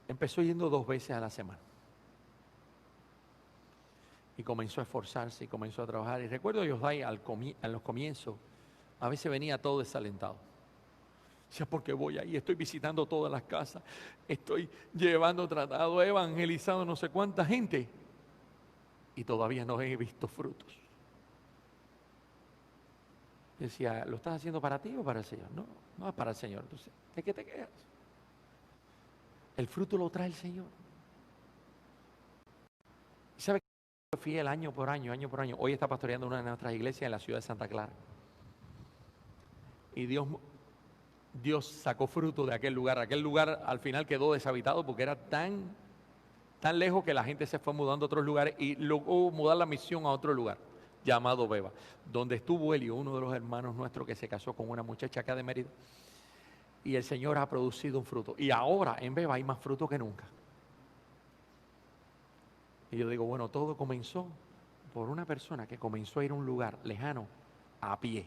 Speaker 1: empezó yendo 2 veces a la semana. Y comenzó a esforzarse y comenzó a trabajar. Y recuerdo a Yosdai en los comienzos, a veces venía todo desalentado. Decía, porque voy ahí, estoy visitando todas las casas, estoy llevando tratado, evangelizando no sé cuánta gente y todavía no he visto frutos. Decía, ¿lo estás haciendo para ti o para el Señor? No, no es para el Señor. Entonces, ¿de qué te quedas? El fruto lo trae el Señor. ¿Y sabe que fiel año por año? Hoy está pastoreando una de nuestras iglesias en la ciudad de Santa Clara. Y Dios sacó fruto de aquel lugar. Aquel lugar al final quedó deshabitado porque era tan lejos que la gente se fue mudando a otros lugares y logró mudar la misión a otro lugar llamado Beba, donde estuvo Elio, uno de los hermanos nuestros que se casó con una muchacha acá de Mérida. Y el Señor ha producido un fruto. Y ahora en Beba hay más fruto que nunca. Y yo digo, bueno, todo comenzó por una persona que comenzó a ir a un lugar lejano a pie.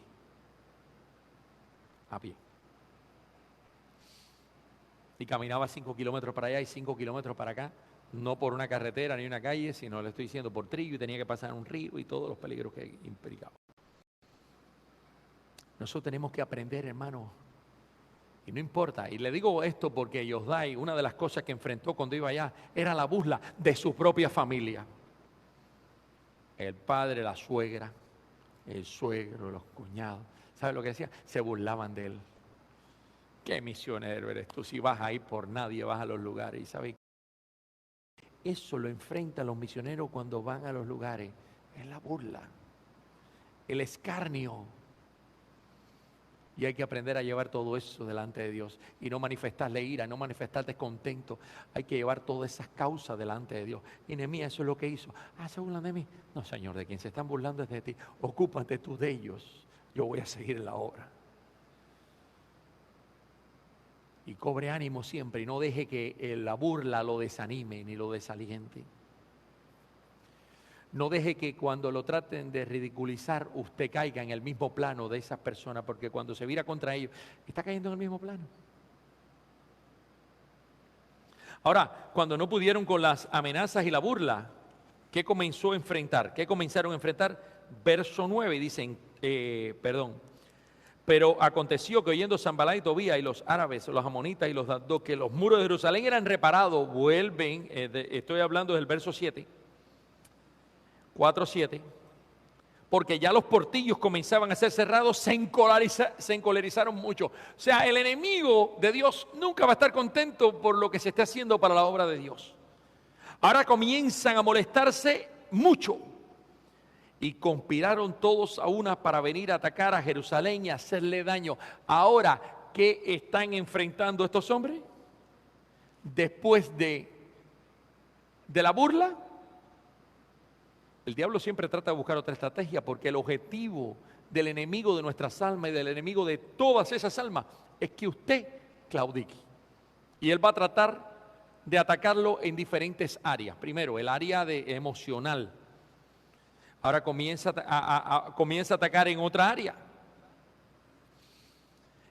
Speaker 1: A pie. Y caminaba 5 kilómetros para allá y 5 kilómetros para acá, no por una carretera ni una calle, sino le estoy diciendo por trillo y tenía que pasar un río y todos los peligros que implicaba. Nosotros tenemos que aprender, hermano, y no importa, y le digo esto porque Yosdai, una de las cosas que enfrentó cuando iba allá, era la burla de su propia familia. El padre, la suegra, el suegro, los cuñados, ¿sabe lo que decía? Se burlaban de él. ¿Qué misionero eres tú? Si vas ahí por nadie, vas a los lugares. ¿Y sabes? Eso lo enfrentan los misioneros cuando van a los lugares. Es la burla, el escarnio. Y hay que aprender a llevar todo eso delante de Dios. Y no manifestarle ira, no manifestar descontento. Hay que llevar todas esas causas delante de Dios. Y Nehemías eso es lo que hizo. ¿Se burlan de mí? No, Señor, de quien se están burlando es de ti. Ocúpate tú de ellos. Yo voy a seguir en la obra. Y cobre ánimo siempre y no deje que la burla lo desanime ni lo desaliente. No deje que cuando lo traten de ridiculizar usted caiga en el mismo plano de esas personas, porque cuando se vira contra ellos, está cayendo en el mismo plano. Ahora, cuando no pudieron con las amenazas y la burla, ¿qué comenzó a enfrentar? ¿Qué comenzaron a enfrentar? Verso 9 dicen, pero aconteció que oyendo Sanballat y Tobías y los árabes, los amonitas y los de Asdod, que los muros de Jerusalén eran reparados, vuelven, estoy hablando del verso 7, 4:7, porque ya los portillos comenzaban a ser cerrados, se encolerizaron mucho. O sea, el enemigo de Dios nunca va a estar contento por lo que se esté haciendo para la obra de Dios. Ahora comienzan a molestarse mucho. Y conspiraron todos a una para venir a atacar a Jerusalén y hacerle daño. Ahora, ¿qué están enfrentando estos hombres? Después de la burla, el diablo siempre trata de buscar otra estrategia, porque el objetivo del enemigo de nuestras almas y del enemigo de todas esas almas es que usted claudique. Y él va a tratar de atacarlo en diferentes áreas. Primero, el área emocional. Ahora comienza a atacar en otra área.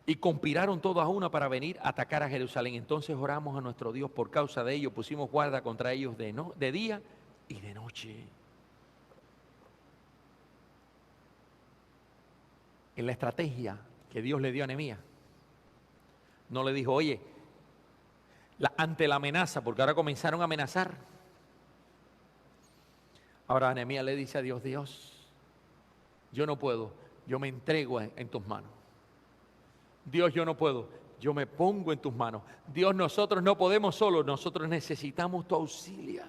Speaker 1: Y conspiraron todos a una para venir a atacar a Jerusalén. Entonces oramos a nuestro Dios por causa de ellos. Pusimos guarda contra ellos de día y de noche. En la estrategia que Dios le dio a Nehemías, no le dijo, oye, ante la amenaza, porque ahora comenzaron a amenazar. Ahora Nehemías le dice a Dios, Dios, yo no puedo, yo me entrego en tus manos. Dios, yo no puedo, yo me pongo en tus manos. Dios, nosotros no podemos solos, nosotros necesitamos tu auxilio.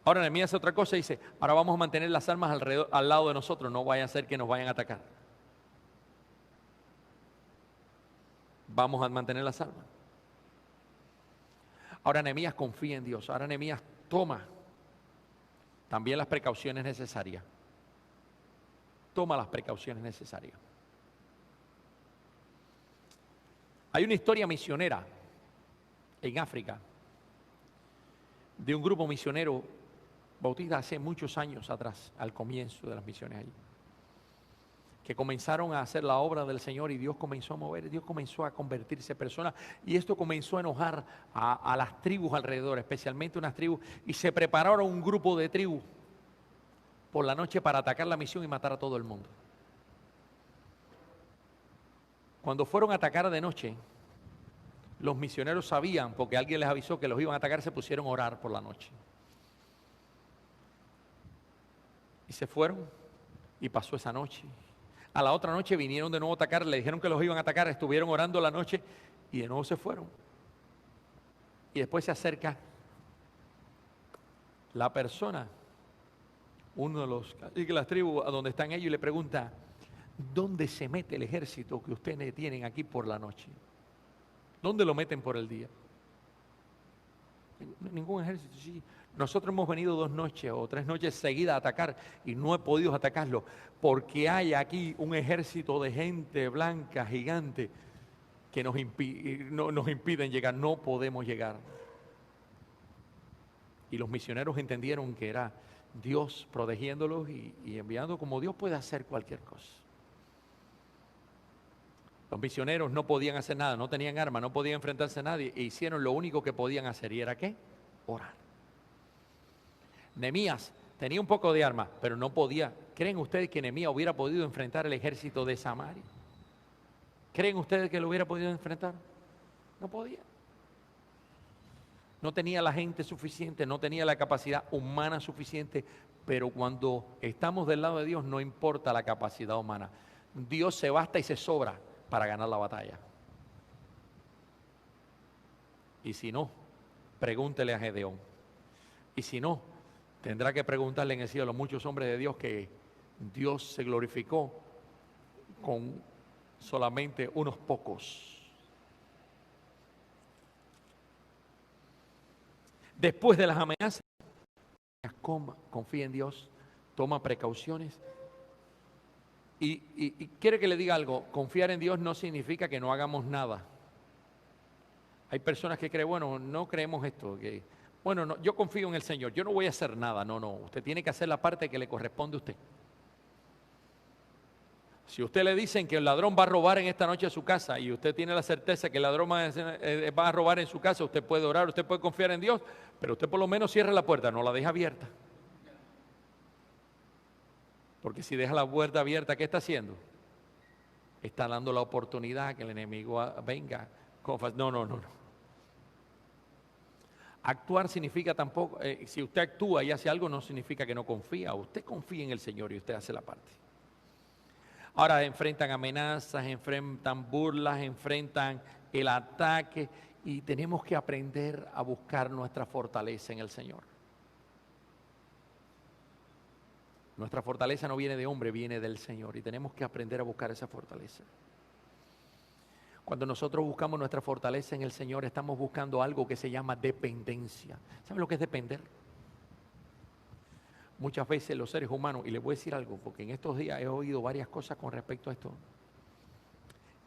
Speaker 1: Ahora Nehemías hace otra cosa y dice, ahora vamos a mantener las armas al lado de nosotros, no vaya a ser que nos vayan a atacar. Vamos a mantener las armas. Ahora Nehemías confía en Dios, ahora Nehemías toma también las precauciones necesarias. Toma las precauciones necesarias. Hay una historia misionera en África de un grupo misionero bautista hace muchos años atrás, al comienzo de las misiones allí, que comenzaron a hacer la obra del Señor y Dios comenzó a mover, Dios comenzó a convertirse en personas y esto comenzó a enojar a las tribus alrededor, especialmente unas tribus, y se prepararon un grupo de tribus por la noche para atacar la misión y matar a todo el mundo. Cuando fueron a atacar de noche, los misioneros sabían, porque alguien les avisó que los iban a atacar, se pusieron a orar por la noche. Y se fueron y pasó esa noche. A la otra noche vinieron de nuevo a atacar, le dijeron que los iban a atacar, estuvieron orando la noche y de nuevo se fueron. Y después se acerca la persona, uno de las tribus a donde están ellos, y le pregunta, ¿dónde se mete el ejército que ustedes tienen aquí por la noche? ¿Dónde lo meten por el día? Ningún ejército, sí. Nosotros hemos venido 2 noches o 3 noches seguidas a atacar y no he podido atacarlo porque hay aquí un ejército de gente blanca, gigante, que nos impiden llegar, no podemos llegar. Y los misioneros entendieron que era Dios protegiéndolos y enviando, como Dios puede hacer cualquier cosa. Los misioneros no podían hacer nada, no tenían armas, no podían enfrentarse a nadie e hicieron lo único que podían hacer, y era ¿qué? Orar. Nehemías tenía un poco de armas, pero no podía. ¿Creen ustedes que Nehemías hubiera podido enfrentar el ejército de Samaria? ¿Creen ustedes que lo hubiera podido enfrentar? No podía. No tenía la gente suficiente, no tenía la capacidad humana suficiente, pero cuando estamos del lado de Dios no importa la capacidad humana. Dios se basta y se sobra para ganar la batalla. Y si no, pregúntele a Gedeón. Y si no, tendrá que preguntarle en el cielo a muchos hombres de Dios que Dios se glorificó con solamente unos pocos. Después de las amenazas, confía en Dios, toma precauciones. Y quiere que le diga algo, confiar en Dios no significa que no hagamos nada. Hay personas que creen, bueno, no creemos esto, que bueno, no, yo confío en el Señor, yo no voy a hacer nada. No, usted tiene que hacer la parte que le corresponde a usted. Si usted le dicen que el ladrón va a robar en esta noche a su casa y usted tiene la certeza que el ladrón va a robar en su casa, usted puede orar, usted puede confiar en Dios, pero usted por lo menos cierre la puerta, no la deje abierta. Porque si deja la puerta abierta, ¿qué está haciendo? Está dando la oportunidad que el enemigo venga. No. Actuar significa tampoco, si usted actúa y hace algo, no significa que no confía. Usted confía en el Señor y usted hace la parte. Ahora enfrentan amenazas, enfrentan burlas, enfrentan el ataque y tenemos que aprender a buscar nuestra fortaleza en el Señor. Nuestra fortaleza no viene de hombre, viene del Señor y tenemos que aprender a buscar esa fortaleza. Cuando nosotros buscamos nuestra fortaleza en el Señor, estamos buscando algo que se llama dependencia. ¿Saben lo que es depender? Muchas veces los seres humanos, y les voy a decir algo, porque en estos días he oído varias cosas con respecto a esto,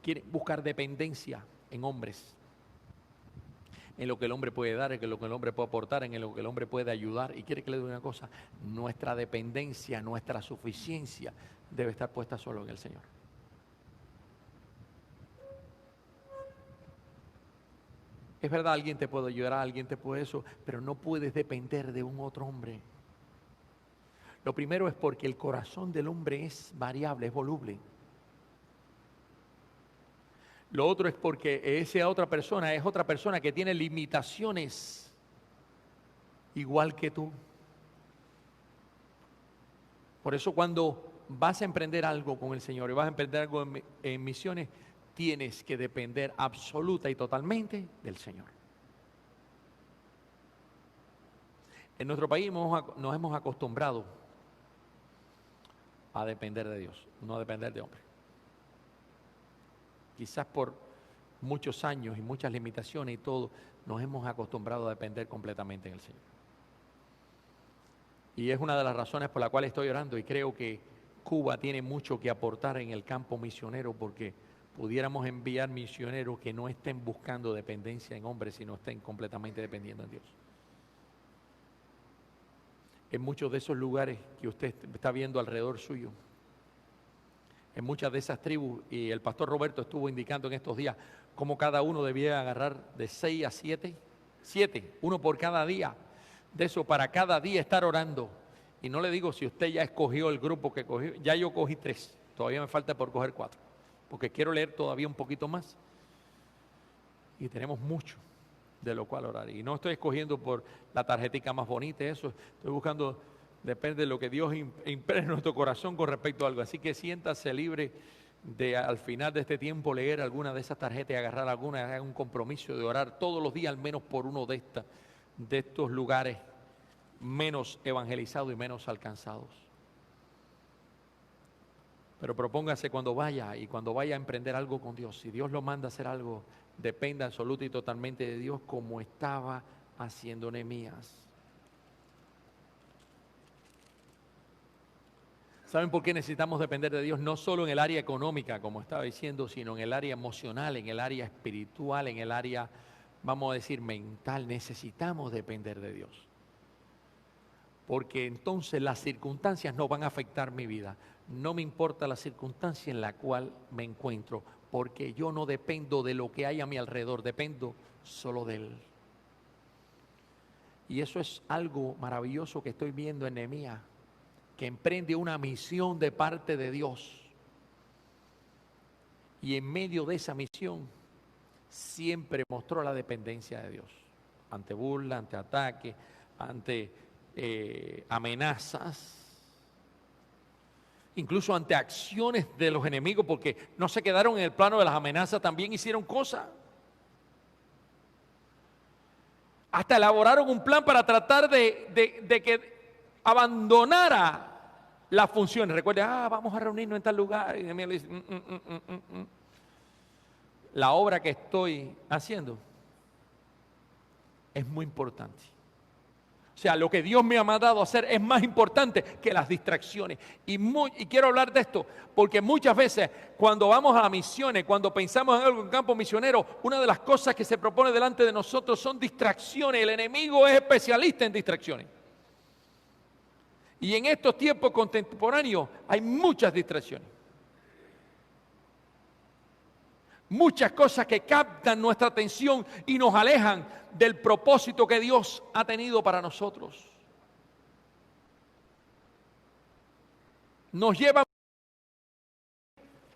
Speaker 1: quieren buscar dependencia en hombres. en lo que el hombre puede dar, en lo que el hombre puede aportar, en lo que el hombre puede ayudar. Y quiere que le diga una cosa, nuestra dependencia, nuestra suficiencia debe estar puesta solo en el Señor. Es verdad, alguien te puede ayudar, alguien te puede eso, pero no puedes depender de un otro hombre. Lo primero es porque el corazón del hombre es variable, es voluble. Lo otro es porque esa otra persona es otra persona que tiene limitaciones igual que tú. Por eso cuando vas a emprender algo con el Señor y vas a emprender algo en misiones, tienes que depender absoluta y totalmente del Señor. En nuestro país nos hemos acostumbrado a depender de Dios, no a depender de hombres. Quizás por muchos años y muchas limitaciones y todo, nos hemos acostumbrado a depender completamente en el Señor. Y es una de las razones por la cual estoy orando y creo que Cuba tiene mucho que aportar en el campo misionero, porque pudiéramos enviar misioneros que no estén buscando dependencia en hombres, sino estén completamente dependiendo en Dios. En muchos de esos lugares que usted está viendo alrededor suyo, en muchas de esas tribus, y el pastor Roberto estuvo indicando en estos días cómo cada uno debía agarrar de 6 a 7, uno por cada día, de eso para cada día estar orando. Y no le digo si usted ya escogió el grupo que cogió, ya yo cogí 3, todavía me falta por coger 4, porque quiero leer todavía un poquito más. Y tenemos mucho de lo cual orar. Y no estoy escogiendo por la tarjetica más bonita, eso, estoy buscando, depende de lo que Dios impregne en nuestro corazón con respecto a algo. Así que siéntase libre de al final de este tiempo leer alguna de esas tarjetas y agarrar alguna, haga un compromiso de orar todos los días al menos por uno de estos lugares menos evangelizados y menos alcanzados. Pero propóngase cuando vaya a emprender algo con Dios, si Dios lo manda a hacer algo, dependa absoluta y totalmente de Dios, como estaba haciendo Nehemías. ¿Saben por qué necesitamos depender de Dios? No solo en el área económica, como estaba diciendo, sino en el área emocional, en el área espiritual, en el área, vamos a decir, mental. Necesitamos depender de Dios. Porque entonces las circunstancias no van a afectar mi vida. No me importa la circunstancia en la cual me encuentro, porque yo no dependo de lo que hay a mi alrededor, dependo solo de Él. Y eso es algo maravilloso que estoy viendo en Nehemías, que emprende una misión de parte de Dios. Y en medio de esa misión siempre mostró la dependencia de Dios. Ante burla, ante ataque, ante amenazas, incluso ante acciones de los enemigos, porque no se quedaron en el plano de las amenazas, también hicieron cosas. Hasta elaboraron un plan para tratar de que abandonara las funciones. Recuerden, vamos a reunirnos en tal lugar. Y Nehemías le dice, la obra que estoy haciendo es muy importante. O sea, lo que Dios me ha mandado a hacer es más importante que las distracciones. Y quiero hablar de esto, porque muchas veces cuando vamos a las misiones, cuando pensamos en algo en campo misionero, una de las cosas que se propone delante de nosotros son distracciones. El enemigo es especialista en distracciones. Y en estos tiempos contemporáneos hay muchas distracciones. Muchas cosas que captan nuestra atención y nos alejan del propósito que Dios ha tenido para nosotros. Nos lleva,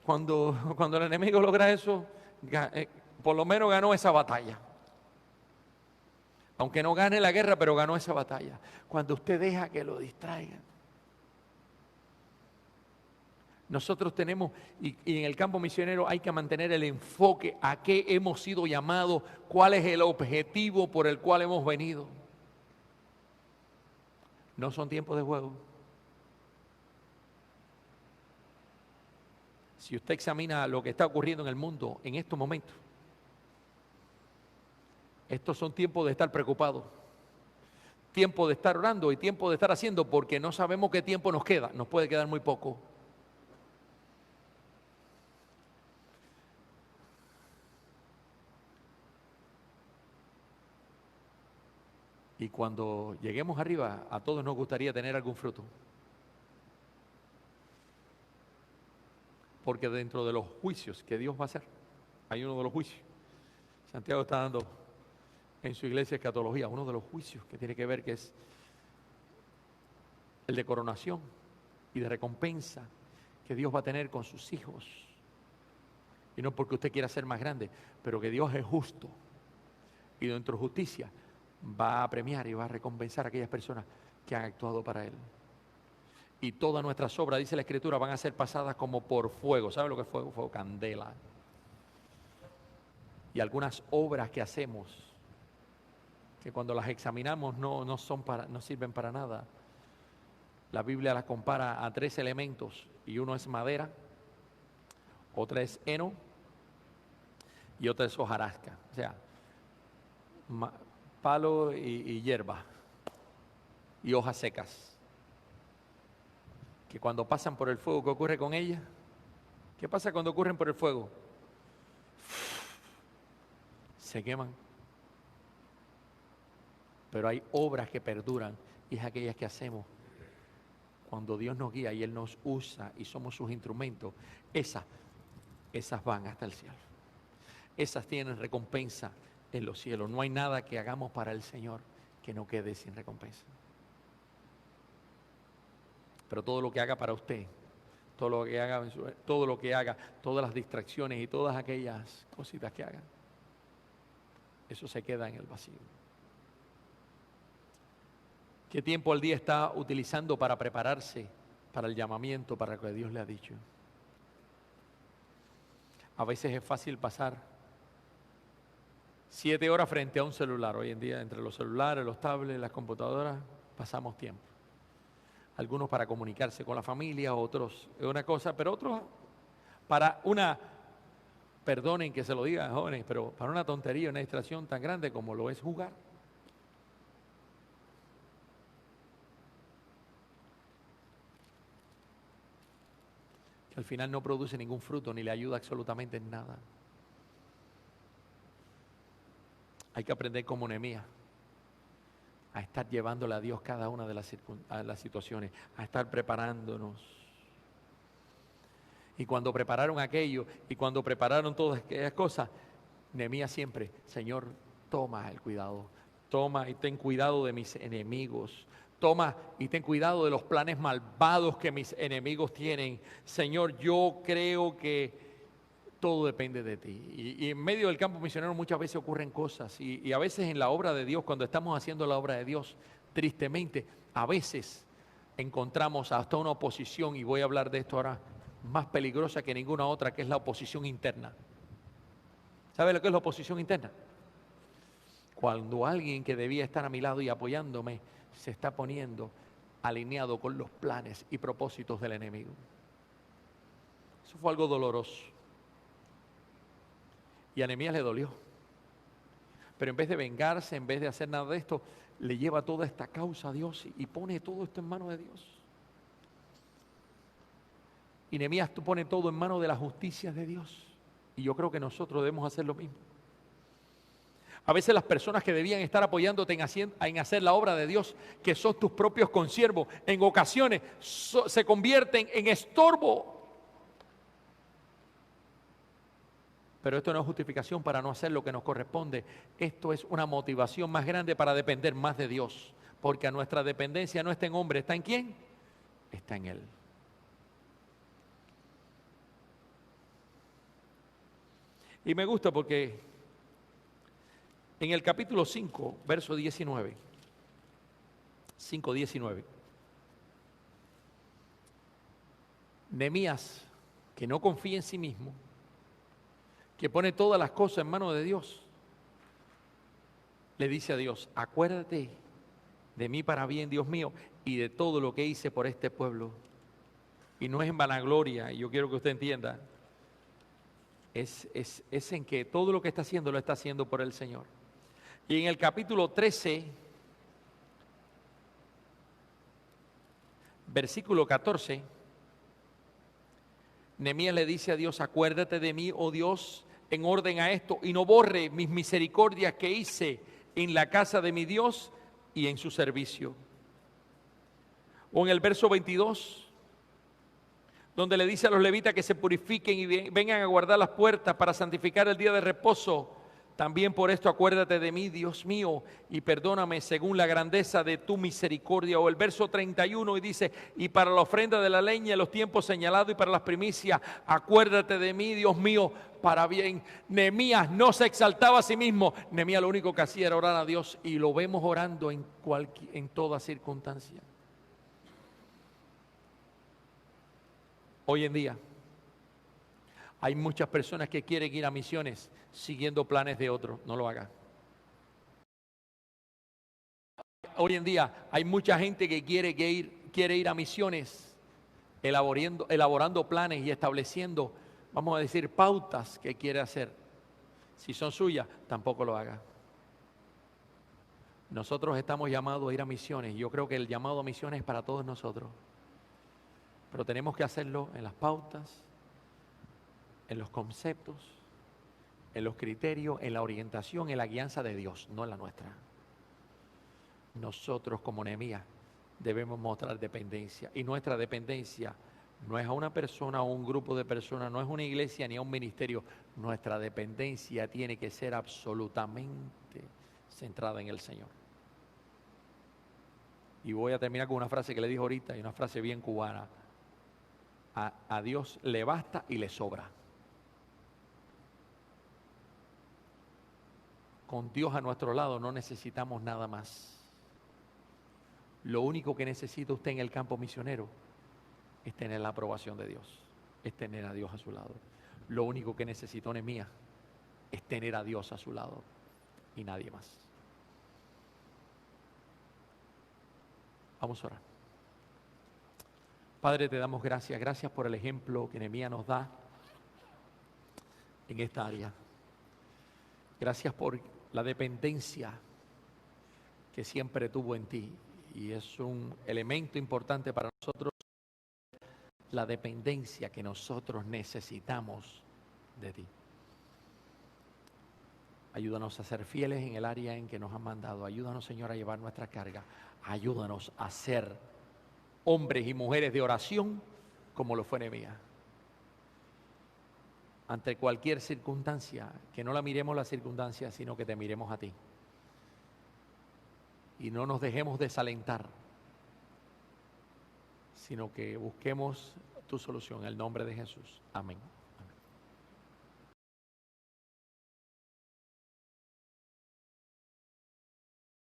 Speaker 1: cuando el enemigo logra eso, por lo menos ganó esa batalla. Aunque no gane la guerra, pero ganó esa batalla. Cuando usted deja que lo distraigan. Nosotros tenemos, y en el campo misionero hay que mantener el enfoque a qué hemos sido llamados, cuál es el objetivo por el cual hemos venido. No son tiempos de juego. Si usted examina lo que está ocurriendo en el mundo en estos momentos, estos son tiempos de estar preocupados, tiempo de estar orando y tiempo de estar haciendo, porque no sabemos qué tiempo nos queda, nos puede quedar muy poco. Y cuando lleguemos arriba, a todos nos gustaría tener algún fruto. Porque dentro de los juicios que Dios va a hacer, hay uno de los juicios. Santiago está dando en su iglesia escatología, uno de los juicios que tiene que ver, que es el de coronación y de recompensa que Dios va a tener con sus hijos. Y no porque usted quiera ser más grande, pero que Dios es justo. Y dentro de justicia va a premiar y va a recompensar a aquellas personas que han actuado para Él. Y todas nuestras obras, dice la Escritura, van a ser pasadas como por fuego. ¿Sabe lo que es fuego? Fuego, candela. Y algunas obras que hacemos, que cuando las examinamos no sirven para nada. La Biblia las compara a 3 elementos, y uno es madera, otra es heno y otra es hojarasca. O sea, palo y hierba y hojas secas, que cuando pasan por el fuego, ¿qué ocurre con ellas? ¿Qué pasa cuando ocurren por el fuego? Se queman. Pero hay obras que perduran, y es aquellas que hacemos cuando Dios nos guía y Él nos usa y somos sus instrumentos. Esas van hasta el cielo. Esas tienen recompensa en los cielos. No hay nada que hagamos para el Señor que no quede sin recompensa. Pero todo lo que haga para usted, todo lo que haga, todas las distracciones y todas aquellas cositas que hagan, eso se queda en el vacío. ¿Qué tiempo al día está utilizando para prepararse para el llamamiento, para lo que Dios le ha dicho? A veces es fácil pasar 7 horas frente a un celular. Hoy en día, entre los celulares, los tablets, las computadoras, pasamos tiempo. Algunos para comunicarse con la familia, otros es una cosa, pero otros para una, perdonen que se lo diga, jóvenes, pero para una tontería, una distracción tan grande como lo es jugar. Que al final no produce ningún fruto ni le ayuda absolutamente en nada. Hay que aprender como Nehemías a estar llevándole a Dios cada una de las situaciones, a estar preparándonos. Y cuando prepararon aquello, y cuando prepararon todas aquellas cosas, Nehemías siempre, Señor, toma el cuidado, toma y ten cuidado de mis enemigos, toma y ten cuidado de los planes malvados que mis enemigos tienen. Señor, yo creo que todo depende de ti. Y en medio del campo misionero muchas veces ocurren cosas. Y a veces en la obra de Dios, cuando estamos haciendo la obra de Dios, tristemente, a veces encontramos hasta una oposición, y voy a hablar de esto ahora, más peligrosa que ninguna otra, que es la oposición interna. ¿Sabe lo que es la oposición interna? Cuando alguien que debía estar a mi lado y apoyándome se está poniendo alineado con los planes y propósitos del enemigo. Eso fue algo doloroso. Y a Nehemías le dolió. Pero en vez de vengarse, en vez de hacer nada de esto, le lleva toda esta causa a Dios y pone todo esto en manos de Dios. Y Nehemías pone todo en manos de la justicia de Dios. Y yo creo que nosotros debemos hacer lo mismo. A veces las personas que debían estar apoyándote en hacer la obra de Dios, que son tus propios consiervos, en ocasiones se convierten en estorbo. Pero esto no es justificación para no hacer lo que nos corresponde. Esto es una motivación más grande para depender más de Dios. Porque nuestra dependencia no está en hombre, ¿está en quién? Está en Él. Y me gusta porque en el capítulo 5, verso 19, 5:19, Nehemías, que no confía en sí mismo, que pone todas las cosas en manos de Dios, le dice a Dios, acuérdate de mí para bien, Dios mío, y de todo lo que hice por este pueblo. Y no es en vanagloria, y yo quiero que usted entienda, es en que todo lo que está haciendo lo está haciendo por el Señor. Y en el capítulo 13, versículo 14, Nehemías le dice a Dios, acuérdate de mí, oh Dios, en orden a esto, y no borre mis misericordias que hice en la casa de mi Dios, y en su servicio. O en el verso 22, donde le dice a los levitas que se purifiquen y vengan a guardar las puertas para santificar el día de reposo. También por esto acuérdate de mí, Dios mío, y perdóname según la grandeza de tu misericordia. O el verso 31 y dice, y para la ofrenda de la leña en los tiempos señalados y para las primicias, acuérdate de mí, Dios mío, para bien. Nehemías no se exaltaba a sí mismo. Nehemías lo único que hacía era orar a Dios, y lo vemos orando en toda circunstancia. Hoy en día hay muchas personas que quieren ir a misiones siguiendo planes de otros. No lo hagan. Hoy en día hay mucha gente que quiere ir a misiones elaborando planes y estableciendo, vamos a decir, pautas que quiere hacer. Si son suyas, tampoco lo haga. Nosotros estamos llamados a ir a misiones. Yo creo que el llamado a misiones es para todos nosotros. Pero tenemos que hacerlo en las pautas, en los conceptos, en los criterios, en la orientación, en la guianza de Dios, no en la nuestra. Nosotros como Nehemías debemos mostrar dependencia, y nuestra dependencia no es a una persona o un grupo de personas, no es una iglesia ni a un ministerio. Nuestra dependencia tiene que ser absolutamente centrada en el Señor. Y voy a terminar con una frase que le dije ahorita, y una frase bien cubana. A Dios le basta y le sobra. Con Dios a nuestro lado no necesitamos nada más. Lo único que necesita usted en el campo misionero es tener la aprobación de Dios, es tener a Dios a su lado. Lo único que necesitó Nehemías es tener a Dios a su lado y nadie más. Vamos a orar. Padre, te damos gracias. Gracias por el ejemplo que Nehemías nos da en esta área. Gracias por la dependencia que siempre tuvo en ti. Y es un elemento importante para nosotros, la dependencia que nosotros necesitamos de ti. Ayúdanos a ser fieles en el área en que nos han mandado. Ayúdanos, Señor, a llevar nuestra carga. Ayúdanos a ser hombres y mujeres de oración como lo fue Nehemías. Ante cualquier circunstancia, que no la miremos la circunstancia, sino que te miremos a ti. Y no nos dejemos desalentar, sino que busquemos tu solución en el nombre de Jesús. Amén.